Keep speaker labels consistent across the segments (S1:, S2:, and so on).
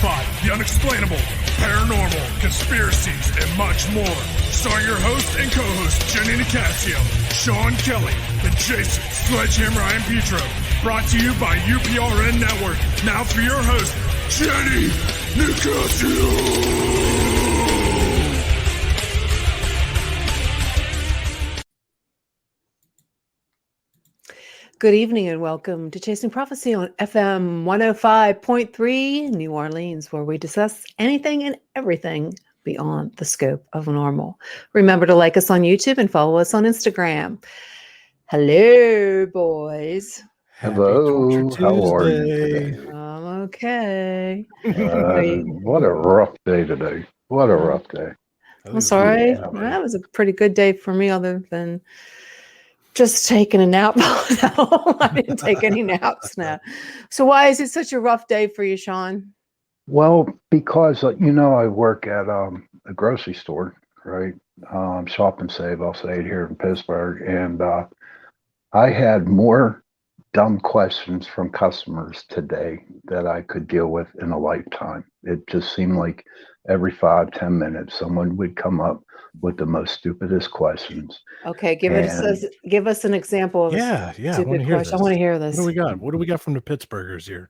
S1: sci-fi, the unexplainable, paranormal, conspiracies, and much more. Starring your host and co-host, Jenny Nicasio, Sean Kelly, and Jason Sledgehammer I. Petro. Brought to you by UPRN Network. Now for your host, Jenny Nicasio.
S2: Good evening and welcome to Chasing Prophecy on FM 105.3 New Orleans, where we discuss anything and everything beyond the scope of normal. Remember to like us on YouTube and follow us on Instagram. Hello, boys.
S3: Hello, how are you today?
S2: I'm okay.
S3: What a rough day today. What a rough day.
S2: I'm sorry.
S3: Yeah.
S2: That was a pretty good day for me, other than just taking a nap. No, I didn't take any naps now. So why is it such a rough day for you, Sean?
S3: Well, because, I work at a grocery store, right? Shop and Save, I'll say it here in Pittsburgh. And I had more dumb questions from customers today that I could deal with in a lifetime. It just seemed like every 5-10 minutes, someone would come up with the most stupidest questions.
S2: Okay, give us an example of
S4: a
S2: stupid question. I want to hear this.
S4: What do we got? What do we got from the Pittsburghers here?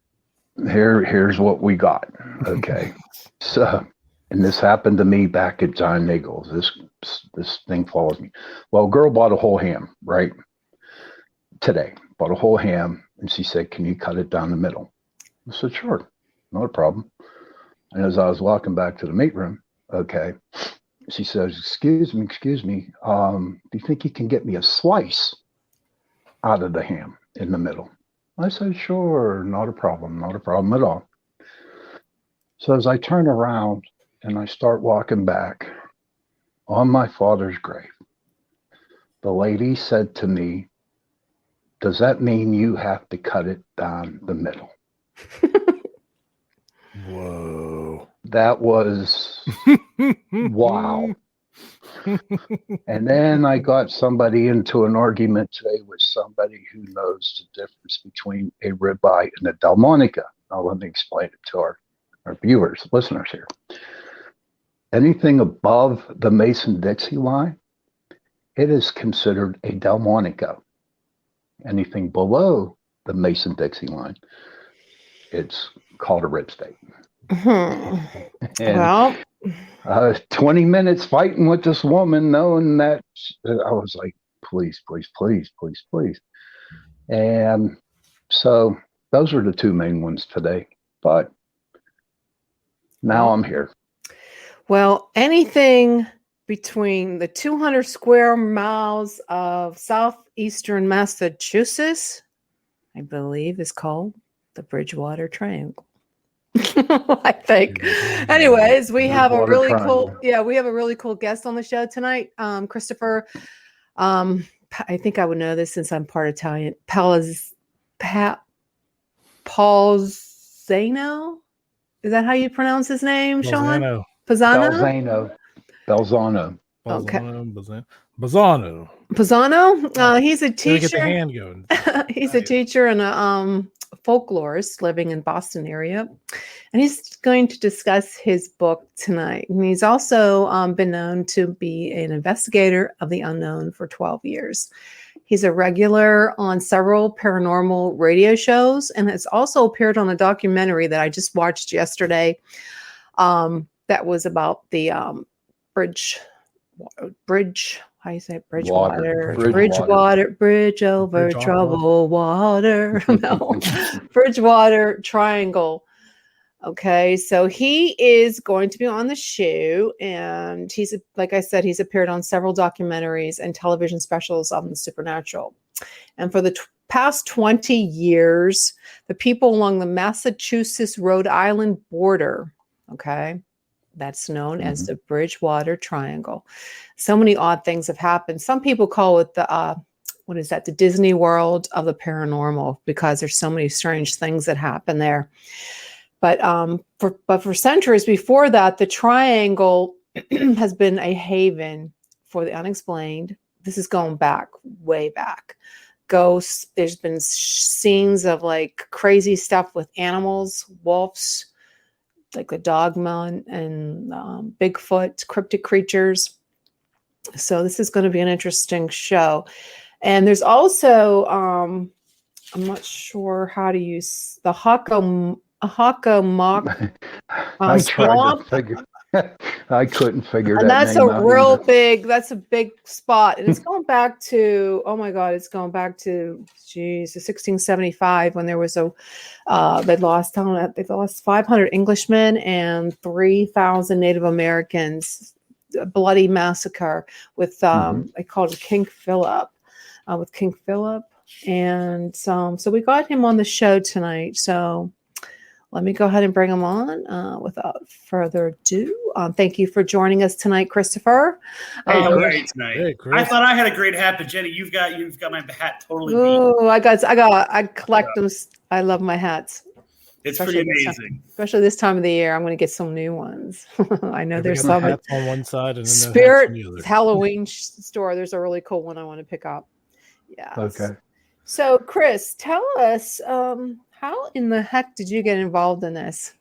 S3: Here's what we got. Okay. So, and this happened to me back at John Nichols. This thing follows me. Well, a girl bought a whole ham, right? Today, bought a whole ham, and she said, "Can you cut it down the middle?" I said, "Sure, not a problem." And as I was walking back to the meat room, okay, she says, excuse me, do you think you can get me a slice out of the ham in the middle?" I said, "Sure, not a problem at all." So as I turn around and I start walking back, on my father's grave, the lady said to me, "Does that mean you have to cut it down the middle?"
S4: Whoa.
S3: That was wow. And then I got somebody into an argument today with somebody who knows the difference between a ribeye and a Delmonica. Now let me explain it to our viewers, listeners here. Anything above the Mason-Dixie line, it is considered a Delmonica. Anything below the Mason-Dixie line, it's called a rib steak.
S2: Well,
S3: 20 minutes fighting with this woman, knowing that I was like, please. And so those are the two main ones today. But now I'm here.
S2: Well, anything between the 200 square miles of southeastern Massachusetts, I believe, is called the Bridgewater Triangle. I think. Anyways, we have a really cool guest on the show tonight. Christopher, I think I would know this since I'm part Italian. Balzano? Is that how you pronounce his name, Sean?
S3: Balzano.
S2: Okay.
S4: Balzano.
S2: He's a teacher.
S4: Get the hand going.
S2: He's a teacher and a folklorist living in Boston area, and he's going to discuss his book tonight. And he's also been known to be an investigator of the unknown for 12 years. He's a regular on several paranormal radio shows and has also appeared on a documentary that I just watched yesterday that was about the bridge. How you say it? Bridgewater, bridge over troubled water. No, Bridgewater Triangle. Okay, so he is going to be on the show, and like I said, he's appeared on several documentaries and television specials on the supernatural. And for the past 20 years, the people along the Massachusetts-Rhode Island border, okay, that's known as the Bridgewater Triangle. So many odd things have happened. Some people call it the Disney World of the paranormal, because there's so many strange things that happen there. But for centuries before that, the triangle has been a haven for the unexplained. This is going back, way back. Ghosts. There's been scenes of like crazy stuff with animals, wolves, like the dogma and Bigfoot, cryptic creatures. So this is going to be an interesting show. And there's also, I'm not sure how to use the Hockomock
S3: I tried
S2: swamp.
S3: to figure. I couldn't figure
S2: And
S3: that
S2: that's
S3: name
S2: a
S3: out
S2: real
S3: either.
S2: big, that's a big spot. And it's going back to, oh my God, it's going back to, geez, 1675 when there was they lost 500 Englishmen and 3,000 Native Americans, a bloody massacre with, they called it King Philip, with King Philip. And so we got him on the show tonight. So let me go ahead and bring him on without further ado. Thank you for joining us tonight, Christopher.
S5: Hey, how are you tonight?
S4: Hey, Chris.
S5: I thought I had a great hat, but Jenny, you've got my hat totally beat.
S2: Ooh, I collect them. I love my hats.
S5: It's
S2: Especially
S5: pretty amazing.
S2: Especially this time of the year. I'm going to get some new ones. I know there's some
S4: hats on one side and then
S2: Spirit
S4: the other.
S2: Halloween store. There's a really cool one I want to pick up. Yeah.
S3: Okay.
S2: So, Chris, tell us how in the heck did you get involved in this?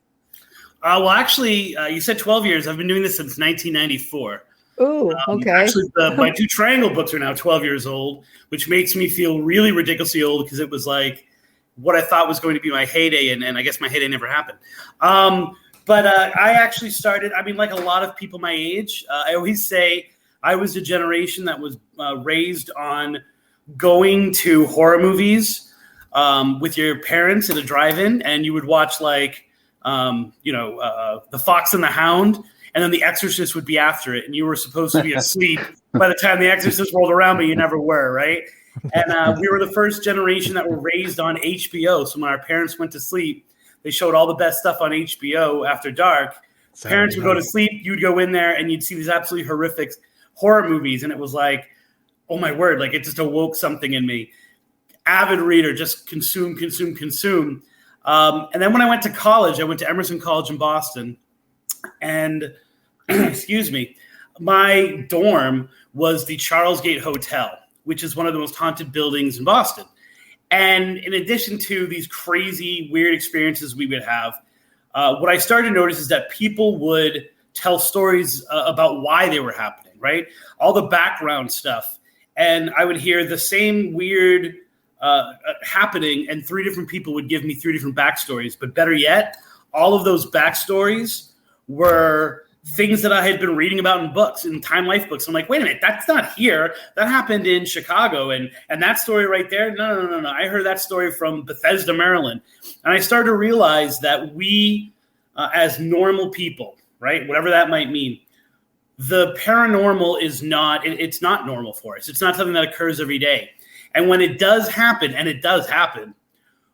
S5: Well, actually, you said 12 years. I've been doing this since 1994.
S2: Ooh, okay.
S5: Actually, my 2 triangle books are now 12 years old, which makes me feel really ridiculously old because it was like what I thought was going to be my heyday, and I guess my heyday never happened. But I actually started, I mean, like a lot of people my age, I always say I was a generation that was raised on going to horror movies with your parents at a drive-in, and you would watch like, The Fox and the Hound, and then The Exorcist would be after it, and you were supposed to be asleep by the time The Exorcist rolled around, but you never were, right? And we were the first generation that were raised on HBO. So when our parents went to sleep, they showed all the best stuff on HBO after dark. Parents would go to sleep, you'd go in there, and you'd see these absolutely horrific horror movies, and it was like, oh my word, like it just awoke something in me. Avid reader, just consume. And then when I went to college, I went to Emerson College in Boston. And, excuse me, my dorm was the Charles Gate Hotel, which is one of the most haunted buildings in Boston. And in addition to these crazy, weird experiences we would have, what I started to notice is that people would tell stories about why they were happening, right? All the background stuff. And I would hear the same weird happening, and 3 different people would give me 3 different backstories. But better yet, all of those backstories were things that I had been reading about in books, in Time Life books. I'm like, wait a minute, that's not here. That happened in Chicago. And that story right there, no. I heard that story from Bethesda, Maryland. And I started to realize that we, as normal people, right, whatever that might mean, the paranormal is not, it's not normal for us. It's not something that occurs every day. And when it does happen, and it does happen,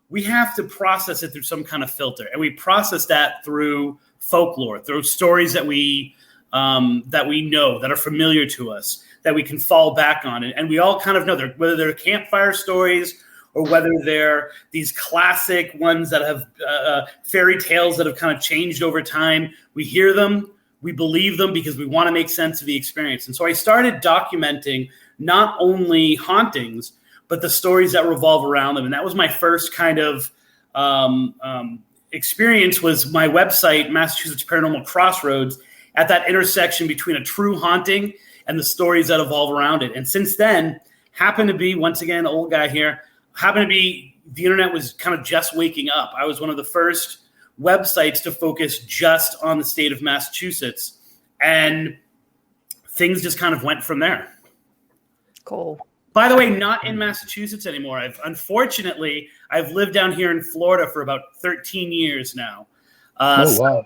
S5: we have to process it through some kind of filter. And we process that through folklore, through stories that we know, that are familiar to us, that we can fall back on. And we all kind of know, whether they're campfire stories or whether they're these classic ones that have fairy tales that have kind of changed over time. We hear them, we believe them because we want to make sense of the experience. And so I started documenting not only hauntings, but the stories that revolve around them. And that was my first kind of experience, was my website, Massachusetts Paranormal Crossroads, at that intersection between a true haunting and the stories that evolve around it. And since then, happened to be, once again, old guy here, the internet was kind of just waking up. I was one of the first websites to focus just on the state of Massachusetts. And things just kind of went from there.
S2: Cool.
S5: By the way, not in Massachusetts anymore. Unfortunately, I've lived down here in Florida for about 13 years now.
S3: Wow.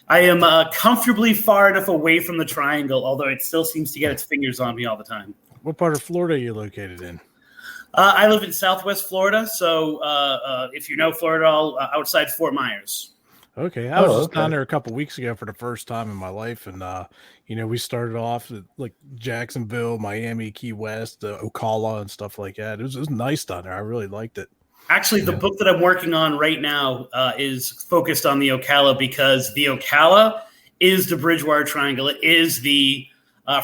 S5: I am comfortably far enough away from the triangle, although it still seems to get its fingers on me all the time.
S4: What part of Florida are you located in?
S5: I live in Southwest Florida, so if you know Florida, outside Fort Myers.
S4: Okay, I was just down there a couple weeks ago for the first time in my life, and we started off at like Jacksonville, Miami, Key West, Ocala, and stuff like that. It was nice down there. I really liked it.
S5: Actually, the book that I'm working on right now is focused on the Ocala, because the Ocala is the Bridgewater Triangle. It is the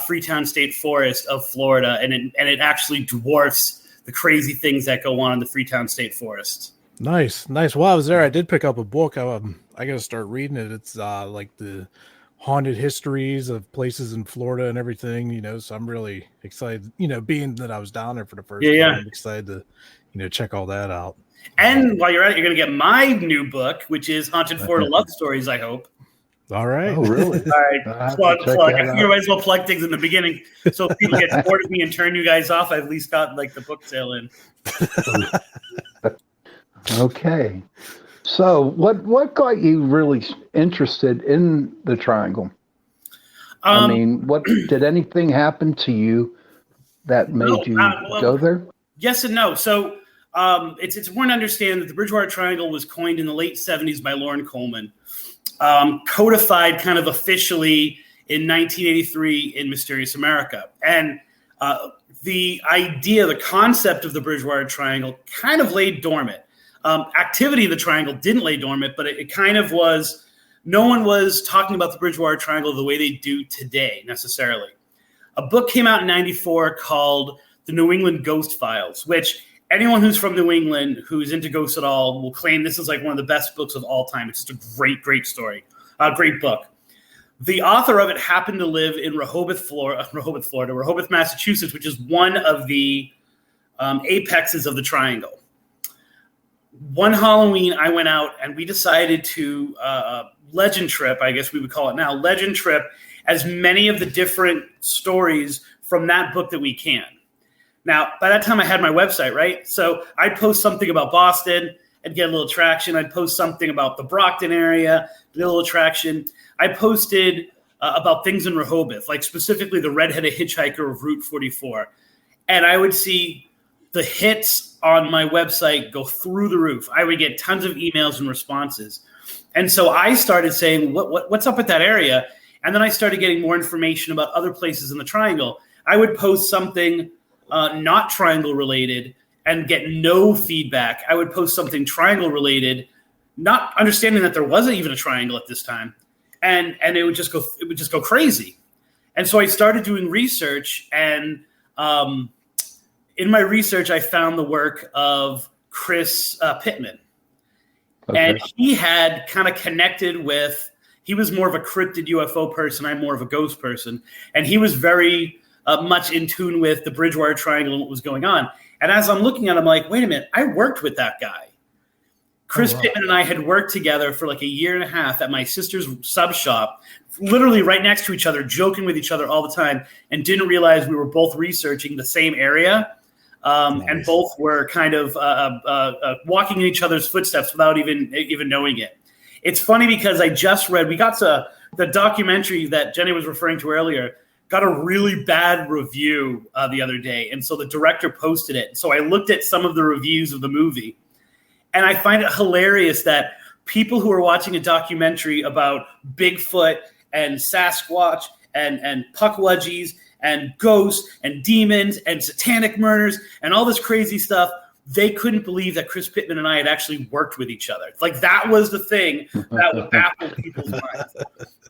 S5: Freetown State Forest of Florida, and it actually dwarfs the crazy things that go on in the Freetown State Forest.
S4: Nice. While I was there, I did pick up a book. I I gotta start reading it. It's like the haunted histories of places in Florida and everything, so I'm really excited, being that I was down there for the first time. I'm excited to, check all that out.
S5: And while you're at it, you're going to get my new book, which is Haunted Florida Love Stories, I hope.
S4: All right.
S3: Oh, really?
S5: All right. Plug. I think you might as well plug things in the beginning. So if people get bored of me and turn you guys off, I've at least got like the book sale in.
S3: Okay. So what got you really interested in the triangle? I mean, what did anything happen to you that made you go there?
S5: Yes and no. So it's important to understand that the Bridgewater Triangle was coined in the late 70s by Lauren Coleman, codified kind of officially in 1983 in Mysterious America. And the idea, the concept of the Bridgewater Triangle kind of laid dormant. Activity of the triangle didn't lay dormant, but it kind of was, no one was talking about the Bridgewater Triangle the way they do today necessarily. A book came out in 94 called The New England Ghost Files, which anyone who's from New England who's into ghosts at all will claim this is like one of the best books of all time. It's just a great, great story, a great book. The author of it happened to live in Rehoboth, Massachusetts, which is one of the apexes of the triangle. One Halloween, I went out and we decided to legend trip, I guess we would call it now, legend trip as many of the different stories from that book that we can. Now, by that time I had my website, right? So I'd post something about Boston and get a little traction. I'd post something about the Brockton area, get a little traction. I posted about things in Rehoboth, like specifically the redheaded hitchhiker of Route 44. And I would see the hits on my website go through the roof. I would get tons of emails and responses. And so I started saying, what's up with that area? And then I started getting more information about other places in the triangle. I would post something not triangle related and get no feedback. I would post something triangle related, not understanding that there wasn't even a triangle at this time. And it would just go crazy. And so I started doing research, and in my research, I found the work of Chris Pittman. Okay. And he had kind of connected with, he was more of a cryptid UFO person. I'm more of a ghost person. And he was very much in tune with the Bridgewater Triangle and what was going on. And as I'm looking at it, I'm like, wait a minute, I worked with that guy. Chris Pittman and I had worked together for like a year and a half at my sister's sub shop, literally right next to each other, joking with each other all the time, and didn't realize we were both researching the same area. Nice. And both were kind of walking in each other's footsteps without even knowing it. It's funny because I just read, we got to the documentary that Jenny was referring to earlier, got a really bad review the other day. And so the director posted it. So I looked at some of the reviews of the movie, and I find it hilarious that people who are watching a documentary about Bigfoot and Sasquatch and Puckwudgies and ghosts and demons and satanic murders and all this crazy stuff, they couldn't believe that Chris Pittman and I had actually worked with each other. Like, that was the thing that would baffle people's minds.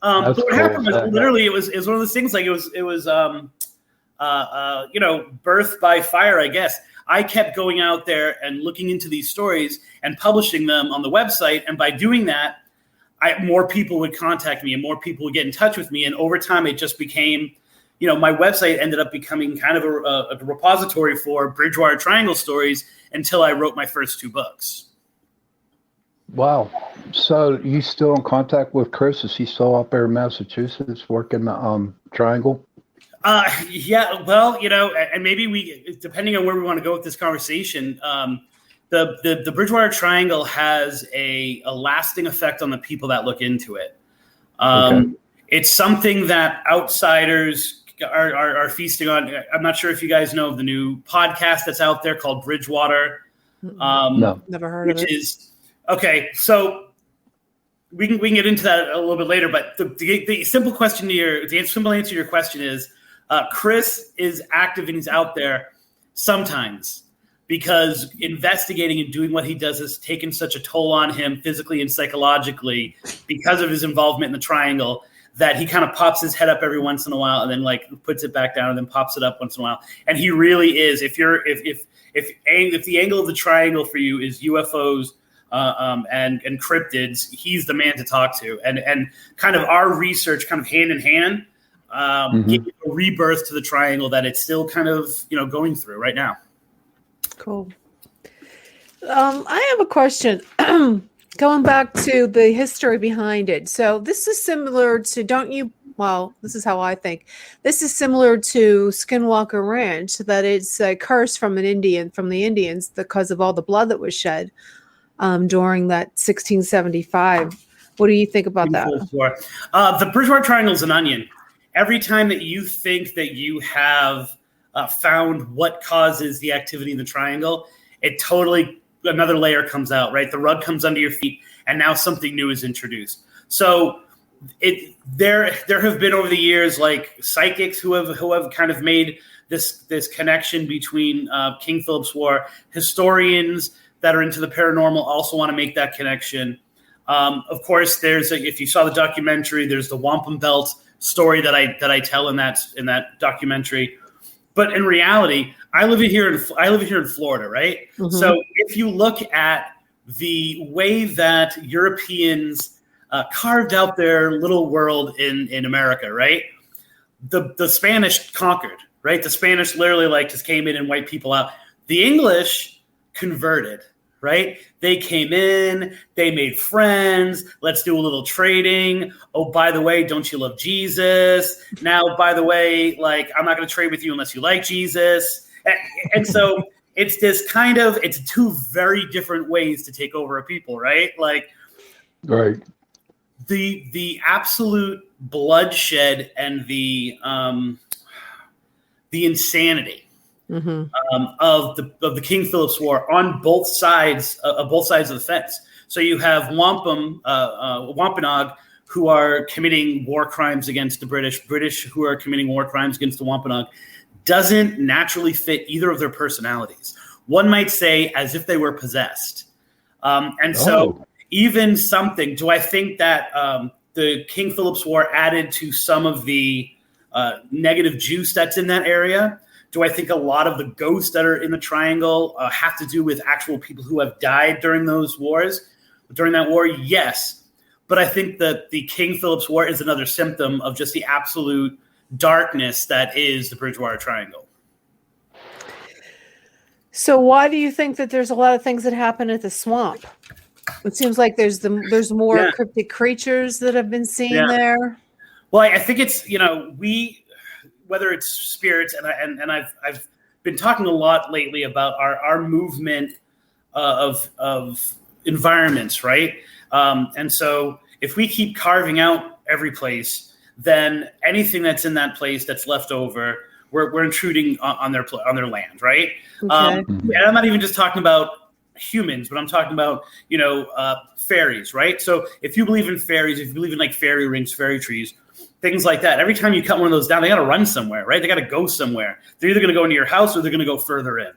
S5: But what happened was literally it was one of those things, like it was birth by fire, I guess. I kept going out there and looking into these stories and publishing them on the website. And by doing that, more people would contact me and more people would get in touch with me. And over time, it just became, my website ended up becoming kind of a repository for Bridgewater Triangle stories until I wrote my first 2 books. Wow.
S3: So you still in contact with Chris? Is he still up there in Massachusetts working the Triangle?
S5: Yeah, well, and maybe we, depending on where we want to go with this conversation, the Bridgewater Triangle has a lasting effect on the people that look into it. It's something that outsiders are feasting on. I'm not sure if you guys know of the new podcast that's out there called Bridgewater.
S3: No,
S2: never heard of it.
S5: Okay, so we can get into that a little bit later. But the simple answer to your question is, Chris is active and he's out there sometimes because investigating and doing what he does has taken such a toll on him physically and psychologically because of his involvement in the triangle that he kind of pops his head up every once in a while and then like puts it back down and then pops it up once in a while. And he really is, if the angle of the triangle for you is UFOs, and cryptids, he's the man to talk to. And kind of our research, kind of hand in hand, gave a rebirth to the triangle that it's still kind of going through right now. Cool.
S2: I have a question. Going back to the history behind it. So this is similar to, well, this is how I think. This is similar to Skinwalker Ranch, that it's a curse from the Indians because of all the blood that was shed during that 1675. What do you think about that?
S5: The Bridgewater Triangle is an onion. Every time that you think that you have found what causes the activity in the triangle, it totally another layer comes out, right? The rug comes under your feet, and now something new is introduced. So there have been over the years like psychics who have kind of made this connection between King Philip's War. Historians that are into the paranormal also want to make that connection. Of course, if you saw the documentary, there's the wampum belt story that I tell in that documentary. But in reality, I live here in Florida, right? Mm-hmm. So if you look at the way that Europeans carved out their little world in America, right? The Spanish conquered, right? The Spanish literally just came in and wiped people out. The English converted, right? They came in, they made friends. Let's do a little trading. Oh, by the way, don't you love Jesus? Now, by the way, I'm not going to trade with you unless you like Jesus. And so it's two very different ways to take over a people, right?
S3: Right.
S5: The absolute bloodshed and the insanity of the King Philip's War on both sides of the fence. So you have Wampanoag who are committing war crimes against the British who are committing war crimes against the Wampanoag. Doesn't naturally fit either of their personalities. One might say as if they were possessed. So even something, do I think that the King Philip's War added to some of the negative juice that's in that area? Do I think a lot of the ghosts that are in the triangle have to do with actual people who have died during that war? Yes. But I think that the King Philip's War is another symptom of just the absolute darkness that is the Bridgewater Triangle.
S2: So why do you think that there's a lot of things that happen at the swamp? It seems like there's more cryptic creatures that have been seen there.
S5: Well, I think it's whether it's spirits and I've been talking a lot lately about our movement of environments, right? And so if we keep carving out every place, then anything that's in that place that's left over, we're intruding on their land, right? Okay. And I'm not even just talking about humans, but I'm talking about fairies, right? So if you believe in fairies, if you believe in fairy rings, fairy trees, things like that, every time you cut one of those down, they got to run somewhere, right? They got to go somewhere. They're either going to go into your house or they're going to go further in.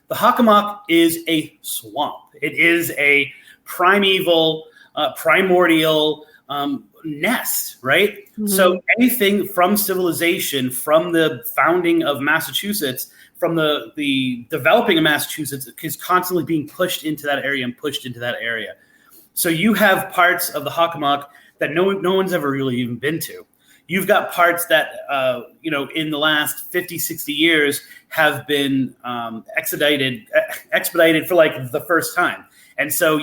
S5: The Hockomock is a swamp. It is a primeval, primordial nest, right? Mm-hmm. So anything from civilization, from the founding of Massachusetts, from the developing of Massachusetts, is constantly being pushed into that area and pushed into that area. So you have parts of the Hockomock that no one's ever really even been to. You've got parts that, in the last 50, 60 years have been expedited for the first time. And so,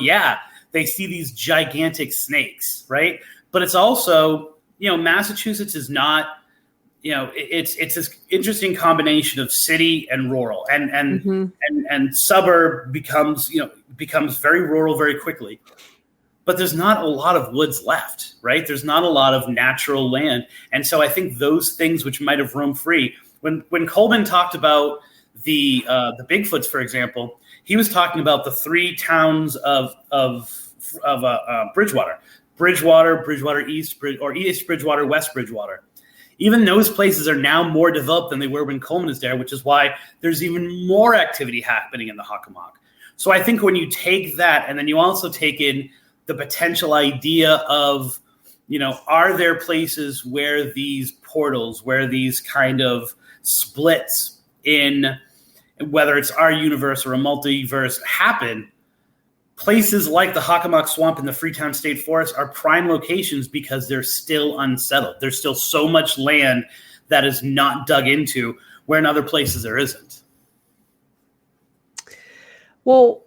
S5: they see these gigantic snakes, right? But it's also, Massachusetts is not, it's this interesting combination of city and rural, and suburb becomes very rural very quickly. But there's not a lot of woods left, right? There's not a lot of natural land. And so I think those things which might have roamed free, when Coleman talked about the Bigfoots, for example, he was talking about the three towns of Bridgewater, Bridgewater East, or East Bridgewater, West Bridgewater. Even those places are now more developed than they were when Coleman was there, which is why there's even more activity happening in the Hockomock. So I think when you take that, and then you also take in the potential idea of, are there places where these portals, where these kind of splits in, whether it's our universe or a multiverse, happen, places like the Hockomock Swamp and the Freetown State Forest are prime locations because they're still unsettled. There's still so much land that is not dug into, where in other places there isn't.
S2: Well,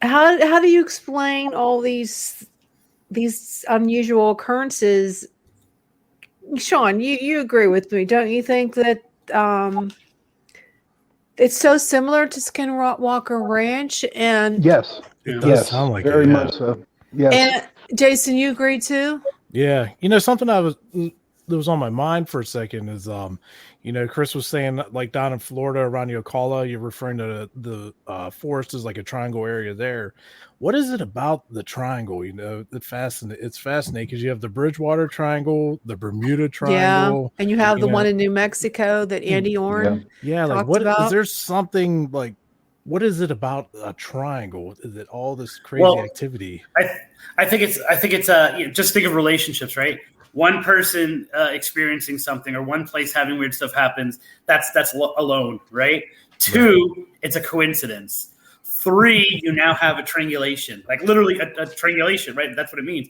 S2: how do you explain all these unusual occurrences? Sean, you agree with me, don't you think that it's so similar to Skinwalker Ranch? And
S3: Yes,
S4: It does
S3: yes,
S4: sound like
S3: very
S4: it, yeah.
S3: much so. Yes.
S2: and Jason, you agree too?
S4: Yeah, something that was on my mind for a second is Chris was saying, like, down in Florida around the Ocala, you're referring to the forest as like a triangle area there. What is it about the triangle? It's fascinating because you have the Bridgewater Triangle, the Bermuda Triangle,
S2: and you have the one in New Mexico that Andy Orn
S4: like
S2: talked about.
S4: Is there something like, what is it about a triangle? Is it all this crazy activity?
S5: I think it's just think of relationships, right? One person experiencing something, or one place having weird stuff happens. That's alone, right? Two, it's a coincidence. Three, you now have a triangulation, like literally a triangulation, right? That's what it means.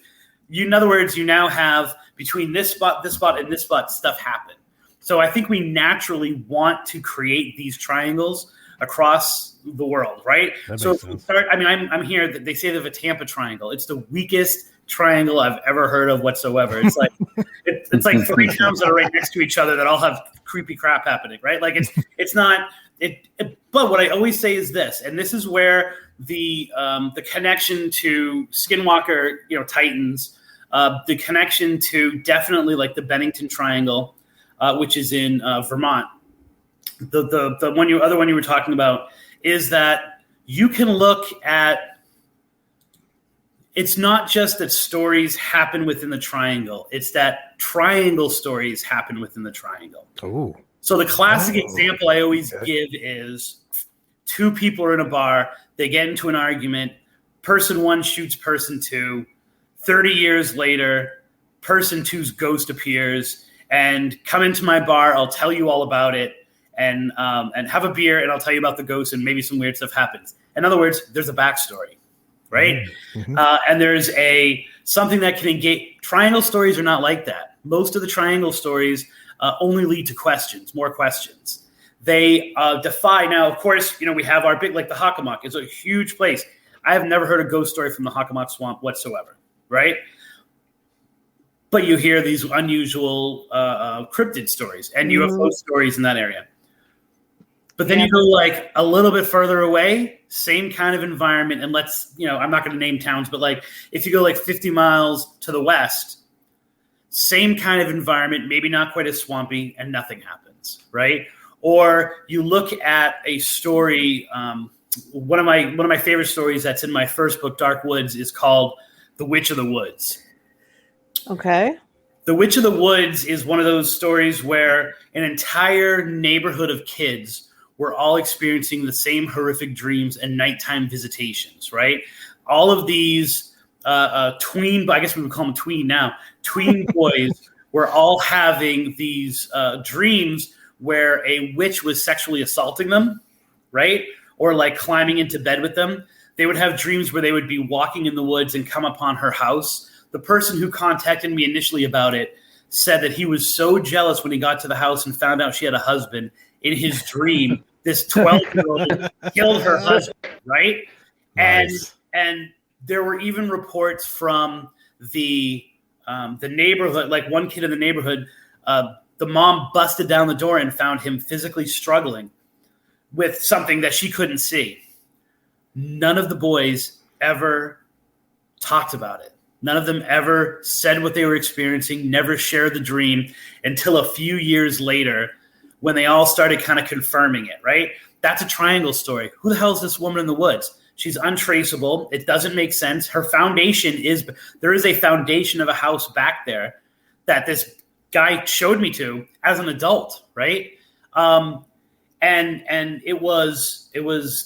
S5: In other words, you now have between this spot, and this spot, stuff happen. So I think we naturally want to create these triangles across the world, right? So if we start, I'm here. They say they have a Tampa triangle. It's the weakest triangle I've ever heard of whatsoever. It's like it's like three towns that are right next to each other that all have creepy crap happening, right? Like it's not. But what I always say is this, and this is where the connection to Skinwalker, Titans, the connection to definitely like the Bennington Triangle, which is in Vermont. The other one you were talking about is that you can look at. It's not just that stories happen within the triangle; it's that triangle stories happen within the triangle.
S4: Oh.
S5: So the classic example I always give is two people are in a bar. They get into an argument. Person one shoots person two. 30 years later, person two's ghost appears and come into my bar. I'll tell you all about it and have a beer, and I'll tell you about the ghost, and maybe some weird stuff happens. In other words, there's a backstory, right? Mm-hmm. And there's something that can engage. Triangle stories are not like that. Most of the triangle stories only lead to more questions. They defy. Now, of course, we have our big, like the Hockomock. It's a huge place. I have never heard a ghost story from the Hockomock Swamp whatsoever, right? But you hear these unusual cryptid stories and UFO stories in that area. But then you go like a little bit further away, same kind of environment. And I'm not going to name towns, but like if you go like 50 miles to the west, same kind of environment, maybe not quite as swampy, and nothing happens, right? Or you look at a story. One of my favorite stories that's in my first book, Dark Woods, is called "The Witch of the Woods."
S2: Okay.
S5: The Witch of the Woods is one of those stories where an entire neighborhood of kids were all experiencing the same horrific dreams and nighttime visitations, right? All of these tween, I guess we would call them tween now, tween boys were all having these dreams where a witch was sexually assaulting them, right? Or like climbing into bed with them. They would have dreams where they would be walking in the woods and come upon her house. The person who contacted me initially about it said that he was so jealous when he got to the house and found out she had a husband. In his dream, this 12-year-old killed her husband, right? Nice. And there were even reports from the neighborhood, like one kid in the neighborhood, the mom busted down the door and found him physically struggling with something that she couldn't see. None of the boys ever talked about it. None of them ever said what they were experiencing, never shared the dream until a few years later when they all started kind of confirming it, right? That's a triangle story. Who the hell is this woman in the woods? She's untraceable. It doesn't make sense. Her foundation there is a foundation of a house back there that this guy showed me to as an adult, right? And it was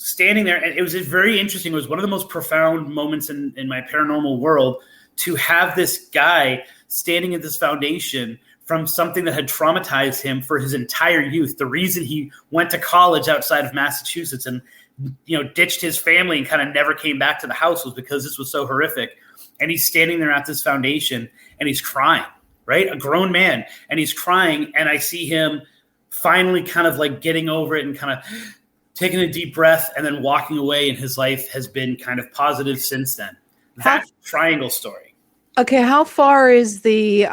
S5: standing there, and it was very interesting. It was one of the most profound moments in my paranormal world to have this guy standing at this foundation from something that had traumatized him for his entire youth. The reason he went to college outside of Massachusetts and ditched his family and kind of never came back to the house was because this was so horrific. And he's standing there at this foundation and he's crying, right? A grown man, and he's crying. And I see him finally kind of like getting over it and kind of taking a deep breath and then walking away. And his life has been kind of positive since then. That triangle story.
S2: Okay. How far is the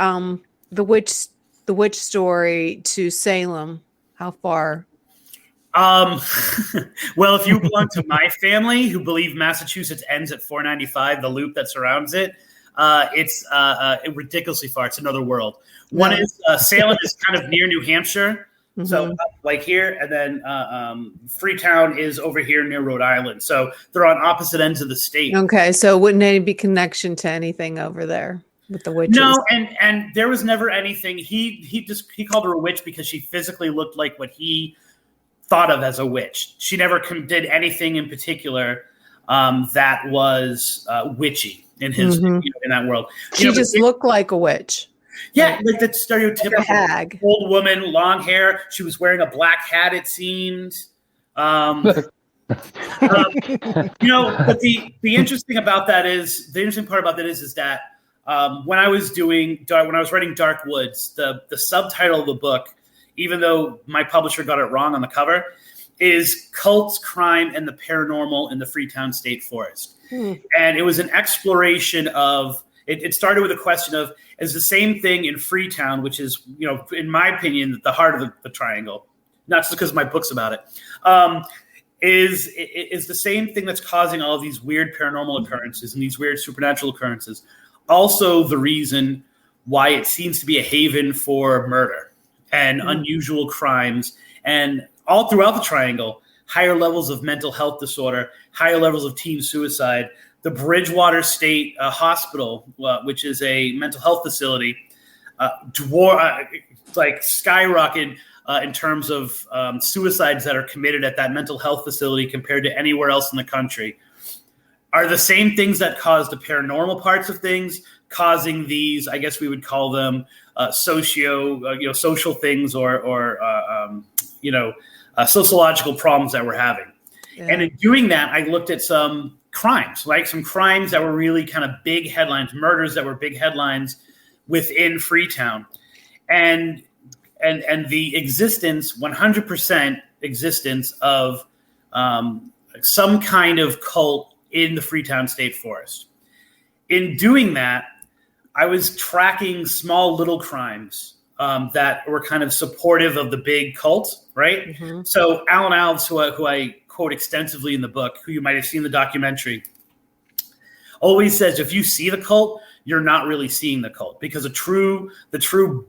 S2: witch story to Salem? How far?
S5: Well, if you belong to my family who believe Massachusetts ends at 495, the loop that surrounds it, it's ridiculously far. It's another world. One is Salem is kind of near New Hampshire. Mm-hmm. So like here, and then Freetown is over here near Rhode Island. So they're on opposite ends of the state.
S2: Okay. So wouldn't any be connection to anything over there with the witches?
S5: No. And there was never anything. He called her a witch because she physically looked like what he thought of as a witch. She never did anything in particular that was witchy in his in that world.
S2: She just looked like a witch.
S5: Yeah, like that stereotypical
S2: like hag.
S5: Old woman, long hair. She was wearing a black hat. It seemed. But the interesting about that is the interesting part about that is that when I was writing Dark Woods, the subtitle of the book, even though my publisher got it wrong on the cover, is Cults, Crime, and the Paranormal in the Freetown State Forest. And it was an exploration of, it started with a question of, is the same thing in Freetown, which is, in my opinion, the heart of the triangle, not just because my book's about it, is the same thing that's causing all of these weird paranormal occurrences and these weird supernatural occurrences. Also the reason why it seems to be a haven for murder and unusual crimes, and all throughout the triangle, higher levels of mental health disorder, higher levels of teen suicide. The Bridgewater State Hospital, which is a mental health facility, skyrocket in terms of suicides that are committed at that mental health facility compared to anywhere else in the country, are the same things that cause the paranormal parts of things, causing these, I guess we would call them social things or sociological problems that we're having. Yeah. And in doing that, I looked at some crimes, like some crimes that were really kind of big headlines, murders that were big headlines within Freetown, and the existence, 100% existence of some kind of cult in the Freetown State Forest. In doing that, I was tracking small little crimes that were kind of supportive of the big cult, right? Mm-hmm. So Alan Alves, who I quote extensively in the book, who you might have seen in the documentary, always says, if you see the cult, you're not really seeing the cult, because the true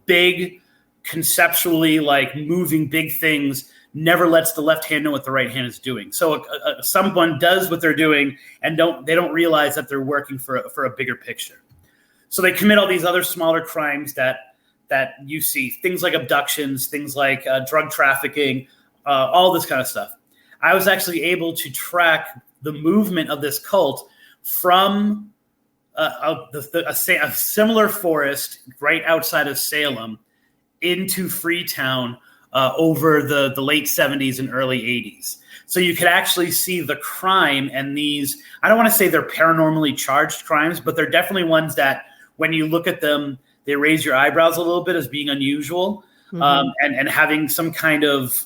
S5: big, conceptually like moving big things never lets the left hand know what the right hand is doing. So someone does what they're doing and they don't realize that they're working for a bigger picture. So they commit all these other smaller crimes that you see, things like abductions, things like drug trafficking, all this kind of stuff. I was actually able to track the movement of this cult from a similar forest right outside of Salem into Freetown over the late 70s and early 80s. So you could actually see the crime and these, I don't want to say they're paranormally charged crimes, but they're definitely ones that when you look at them, they raise your eyebrows a little bit as being unusual, and having some kind of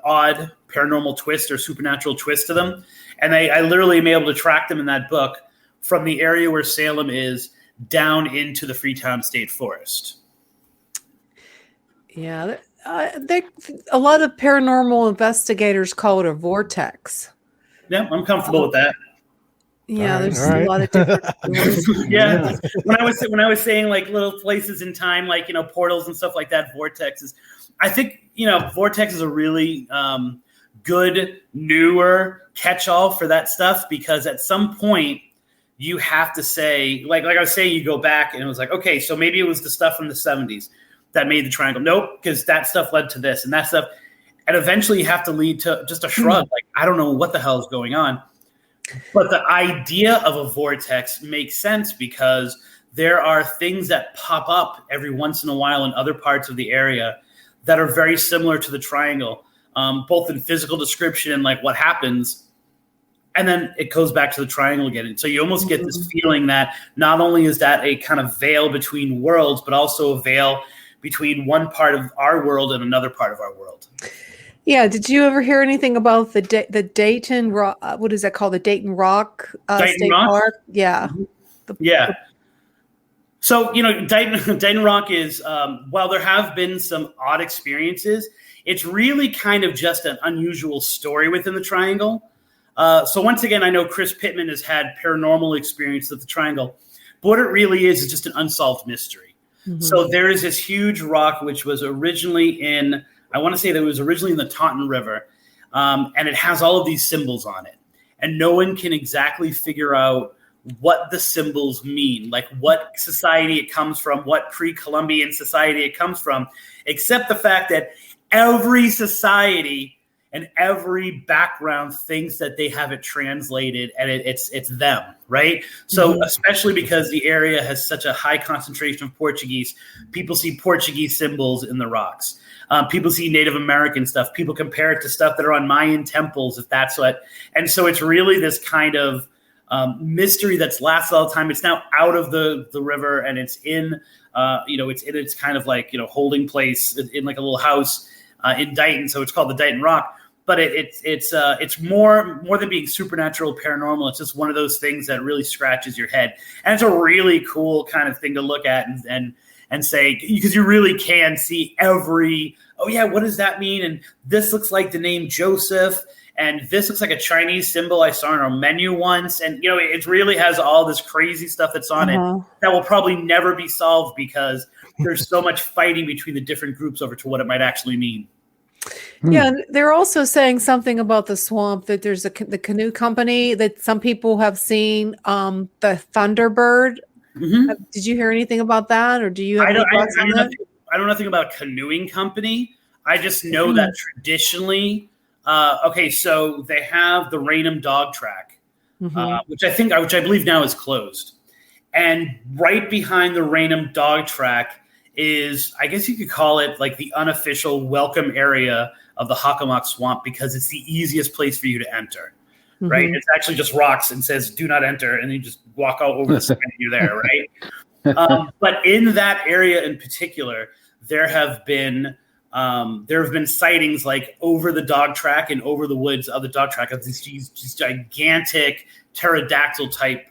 S5: odd paranormal twist or supernatural twist to them. And I literally am able to track them in that book from the area where Salem is down into the Freetown State Forest.
S2: Yeah, a lot of paranormal investigators call it a vortex.
S5: Yeah, I'm comfortable with that.
S2: Yeah, there's a lot of different
S5: yeah. When I was saying like little places in time, like, portals and stuff like that, vortexes. I think, vortex is a really good, newer catch-all for that stuff, because at some point you have to say, like I was saying, you go back and it was like, okay, so maybe it was the stuff from the 70s that made the triangle. Nope, because that stuff led to this and that stuff. And eventually you have to lead to just a shrug. Like, I don't know what the hell is going on. But the idea of a vortex makes sense, because there are things that pop up every once in a while in other parts of the area that are very similar to the triangle, both in physical description and like what happens. and then it goes back to the triangle again. And so you almost get this feeling that not only is that a kind of veil between worlds, but also a veil between one part of our world and another part of our world.
S2: Yeah. Did you ever hear anything about the Dayton Rock? What is that called? The Dayton Rock State Park? Yeah.
S5: Yeah. So, Dayton Rock is, while there have been some odd experiences, it's really kind of just an unusual story within the triangle. So once again, I know Chris Pittman has had paranormal experience at the triangle, but what it really is just an unsolved mystery. Mm-hmm. So there is this huge rock, which was originally I want to say that it was originally in the Taunton River, and it has all of these symbols on it. And no one can exactly figure out what the symbols mean, like what society it comes from, what pre-Columbian society it comes from, except the fact that every society and every background thinks that they have it translated and it's them, right? So especially because the area has such a high concentration of Portuguese, people see Portuguese symbols in the rocks. People see Native American stuff. People compare it to stuff that are on Mayan temples, if that's what. And so it's really this kind of mystery that's lasted all the time. It's now out of the river, and it's in, it's in its kind of like, holding place in like a little house in Dayton. So it's called the Dayton Rock. But it's more than being supernatural, paranormal. It's just one of those things that really scratches your head, and it's a really cool kind of thing to look at and say, because you really can see what does that mean? And this looks like the name Joseph, and this looks like a Chinese symbol I saw on our menu once. And, it really has all this crazy stuff that's on it that will probably never be solved because there's so much fighting between the different groups over to what it might actually mean.
S2: Yeah, they're also saying something about the swamp, that there's the canoe company that some people have seen, the Thunderbird. Mm-hmm. Did you hear anything about that, or do you have
S5: I know nothing about a canoeing company. I just know that traditionally, so they have the Raynham dog track, which I believe now is closed. And right behind the Raynham dog track is, I guess you could call it like the unofficial welcome area of the Hockomock Swamp, because it's the easiest place for you to enter. Right? It's actually just rocks and says "Do not enter," and you just walk all over the sand and you're there, right? But in that area in particular, there have been sightings like over the dog track and over the woods of the dog track of these gigantic pterodactyl type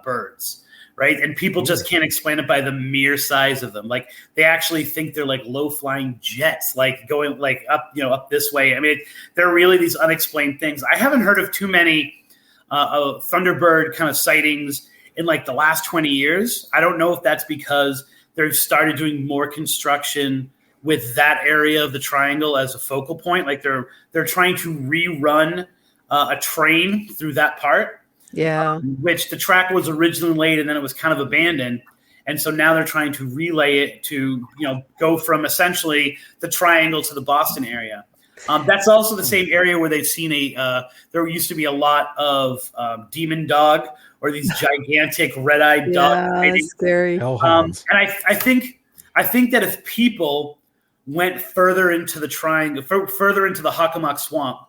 S5: birds, right? And people just can't explain it by the mere size of them. Like they actually think they're like low flying jets, like going like up, up this way. I mean, they're really these unexplained things. I haven't heard of too many Thunderbird kind of sightings in like the last 20 years. I don't know if that's because they've started doing more construction with that area of the triangle as a focal point. Like they're trying to rerun a train through that part.
S2: Yeah,
S5: which the track was originally laid and then it was kind of abandoned. And so now they're trying to relay it to, go from essentially the triangle to the Boston area. That's also the same area where they've seen there used to be a lot of demon dog or these gigantic red-eyed dogs.
S2: Yeah, scary.
S5: And I think that if people went further into the triangle, further into the Hockomock Swamp,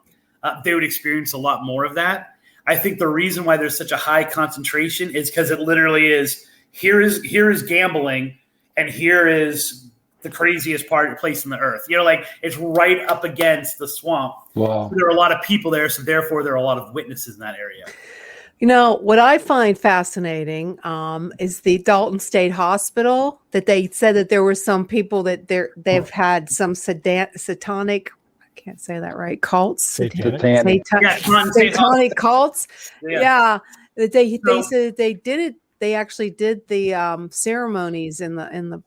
S5: they would experience a lot more of that. I think the reason why there's such a high concentration is because it literally is here is gambling, and here is the craziest place in the earth. Like it's right up against the swamp.
S3: Wow.
S5: So there are a lot of people there, so therefore there are a lot of witnesses in that area.
S2: What I find fascinating is the Dalton State Hospital, that they said that there were some people that they've had some satanic. Can't say that right. Cults, satanic cults. Yeah, that they said they did it. They actually did the ceremonies in the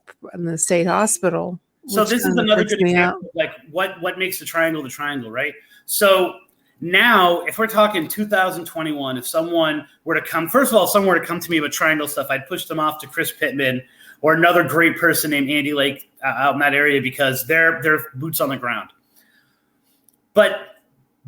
S2: state hospital.
S5: So this is another good example, like what makes the triangle, right? So now, if we're talking 2021, if someone were to come, first of all, if someone were to come to me with triangle stuff, I'd push them off to Chris Pittman or another great person named Andy Lake out in that area, because they're boots on the ground. But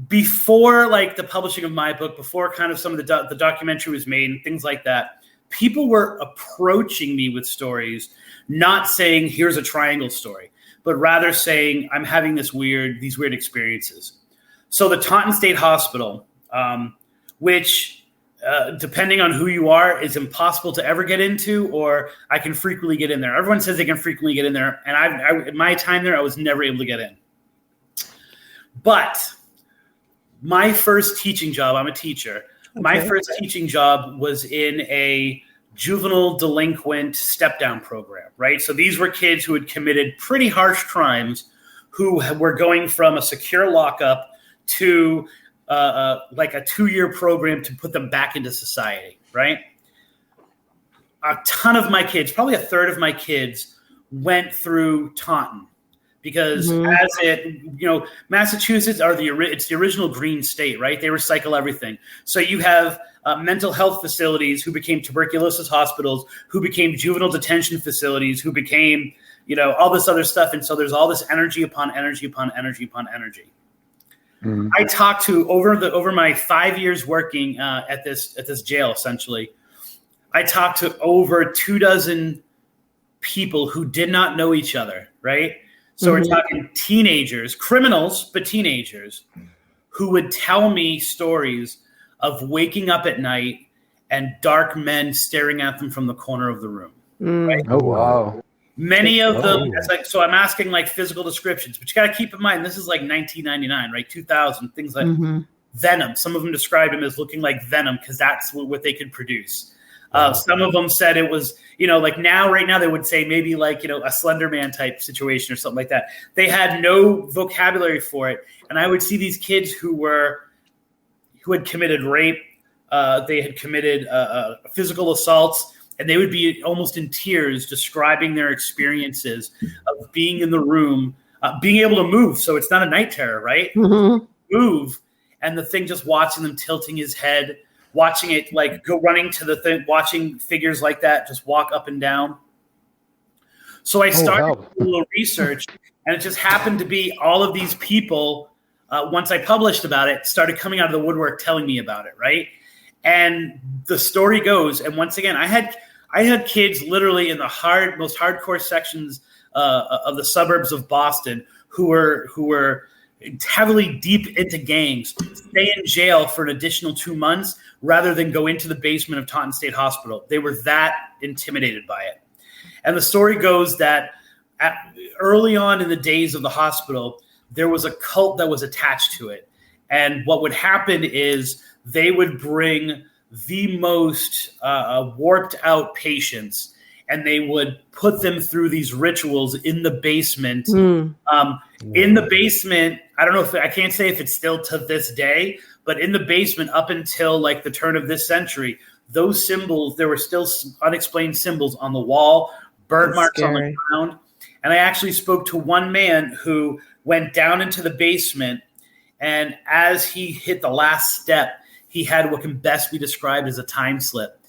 S5: before like the publishing of my book, before kind of some of the documentary was made and things like that, people were approaching me with stories, not saying here's a triangle story, but rather saying I'm having these weird experiences. So the Taunton State Hospital which depending on who you are, is impossible to ever get into, or I can frequently get in there. Everyone says they can frequently get in there, and I in my time there, I was never able to get in. But my first teaching job, I'm a teacher. Okay. My first teaching job was in a juvenile delinquent step-down program, right? So these were kids who had committed pretty harsh crimes, who were going from a secure lockup to like a 2-year program to put them back into society, right? A ton of my kids, probably a third of my kids, went through Taunton because Massachusetts it's the original green state, right? They recycle everything. So you have mental health facilities who became tuberculosis hospitals, who became juvenile detention facilities, who became, all this other stuff. And so there's all this energy upon energy upon energy upon energy. Mm-hmm. I talked to over my 5 years working at this jail, essentially, I talked to over 24 people who did not know each other, right? So we're talking teenagers, criminals, but teenagers who would tell me stories of waking up at night and dark men staring at them from the corner of the room. Right?
S3: Oh, wow.
S5: Many of them, so I'm asking like physical descriptions, but you got to keep in mind, this is like 1999, right? 2000, things like Venom. Some of them described him as looking like Venom because that's what they could produce. Some of them said it was, like right now they would say maybe like, a Slender Man type situation or something like that. They had no vocabulary for it. And I would see these kids who had committed rape. They had committed physical assaults. And they would be almost in tears describing their experiences of being in the room, being able to move. So it's not a night terror, right? Mm-hmm. Move. And the thing just watching them tilting his head, watching it like go running to the thing, watching figures like that just walk up and down. So I started a little research, and it just happened to be all of these people, once I published about it, started coming out of the woodwork telling me about it, right? And the story goes, and once again, I had kids literally in the most hardcore sections of the suburbs of Boston who were heavily deep into gangs, stay in jail for an additional 2 months rather than go into the basement of Taunton State Hospital. They were that intimidated by it. And the story goes that early on in the days of the hospital, there was a cult that was attached to it. And what would happen is they would bring the most warped out patients, and they would put them through these rituals in the basement. In the basement, I can't say if it's still to this day, but in the basement up until like the turn of this century, those symbols, there were still unexplained symbols on the wall, burn marks on the ground. And I actually spoke to one man who went down into the basement, and as he hit the last step, he had what can best be described as a time slip.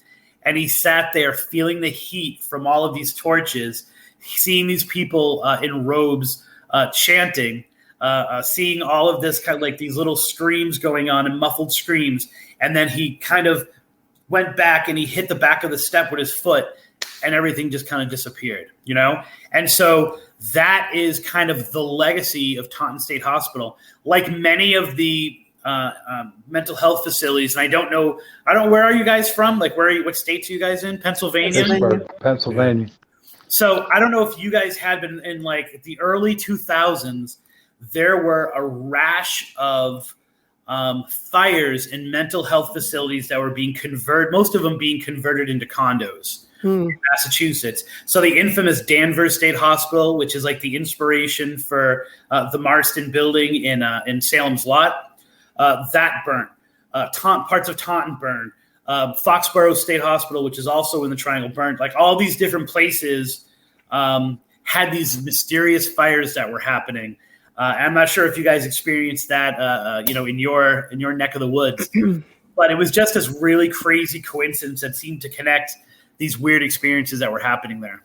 S5: And he sat there feeling the heat from all of these torches, seeing these people in robes chanting, seeing all of this kind of like these little screams going on and muffled screams. And then he kind of went back and he hit the back of the step with his foot, and everything just kind of disappeared, And so that is kind of the legacy of Taunton State Hospital. Like many of the mental health facilities, and I don't know, where are you guys from? Like, what states are you guys in? Pennsylvania?
S3: Pennsylvania.
S5: So I don't know if you guys had been in like the early 2000s, there were a rash of fires in mental health facilities that were being converted, most of them being converted into condos in Massachusetts. So the infamous Danvers State Hospital, which is like the inspiration for the Marston building in Salem's Lot, that burnt. Parts of Taunton burned. Foxborough State Hospital, which is also in the Triangle, burned. Like all these different places had these mysterious fires that were happening. I'm not sure if you guys experienced that, in your neck of the woods, but it was just this really crazy coincidence that seemed to connect these weird experiences that were happening there.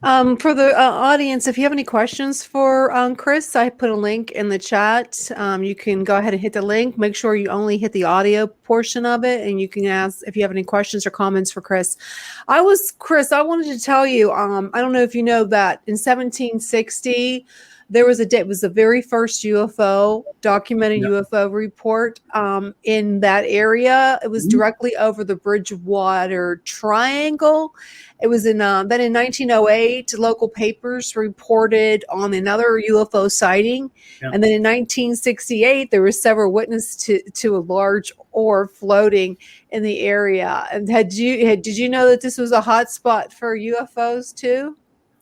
S2: For the audience, if you have any questions for Chris, I put a link in the chat. You can go ahead and hit the link. Make sure you only hit the audio portion of it, and you can ask if you have any questions or comments for Chris. Chris, I wanted to tell you, I don't know if you know that in 1760, there was it was the very first UFO documented UFO report in that area. It was directly over the Bridgewater Triangle. It was in then in 1908, local papers reported on another UFO sighting, and then in 1968 there were several witnesses to a large orb floating in the area. And did you know that this was a hot spot for UFOs too?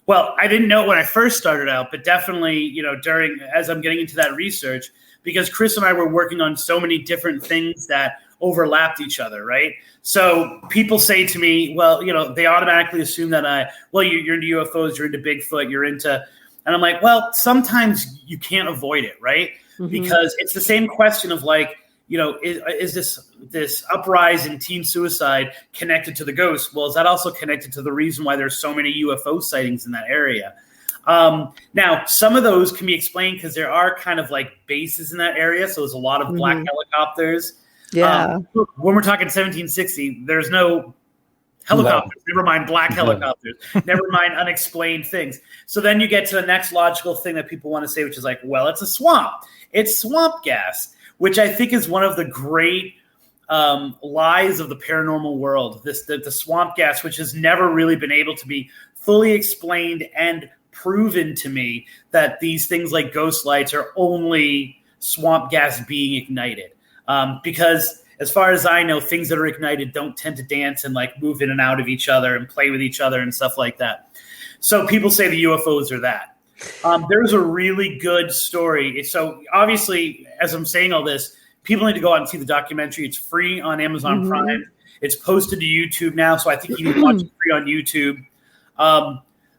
S5: Well, I didn't know it when I first started out, but definitely, as I'm getting into that research, because Chris and I were working on so many different things that overlapped each other, right? So people say to me, well, they automatically assume that you're into UFOs, you're into Bigfoot, and I'm like, well, sometimes you can't avoid it, right? Mm-hmm. Because it's the same question of like, is this uprise in teen suicide connected to the ghost? Well, is that also connected to the reason why there's so many UFO sightings in that area? Now, some of those can be explained because there are kind of like bases in that area. So there's a lot of black helicopters.
S2: Yeah.
S5: When we're talking 1760, there's no helicopters, never mind black helicopters, never mind unexplained things. So then you get to the next logical thing that people want to say, which is like, well, it's a swamp. It's swamp gas, which I think is one of the great lies of the paranormal world. The swamp gas, which has never really been able to be fully explained and proven to me that these things like ghost lights are only swamp gas being ignited. Because as far as I know, things that are ignited don't tend to dance and like move in and out of each other and play with each other and stuff like that. So people say the UFOs are that. There's a really good story. So obviously, as I'm saying all this, people need to go out and see the documentary. It's free on Amazon Prime. It's posted to YouTube now, so I think you can watch it free on YouTube.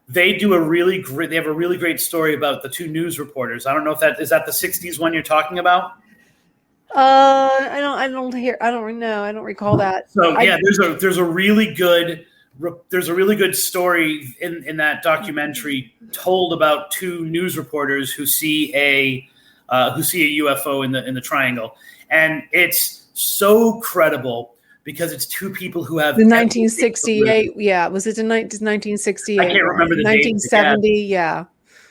S5: They have a really great story about the two news reporters. I don't know if is that the 60s one you're talking about?
S2: I don't recall that.
S5: So there's a really good story in that documentary told about two news reporters who see a UFO in the triangle, and it's so credible because it's two people who have
S2: the 1968. Yeah, was it in 1968?
S5: I can't remember the
S2: 1970. Yeah.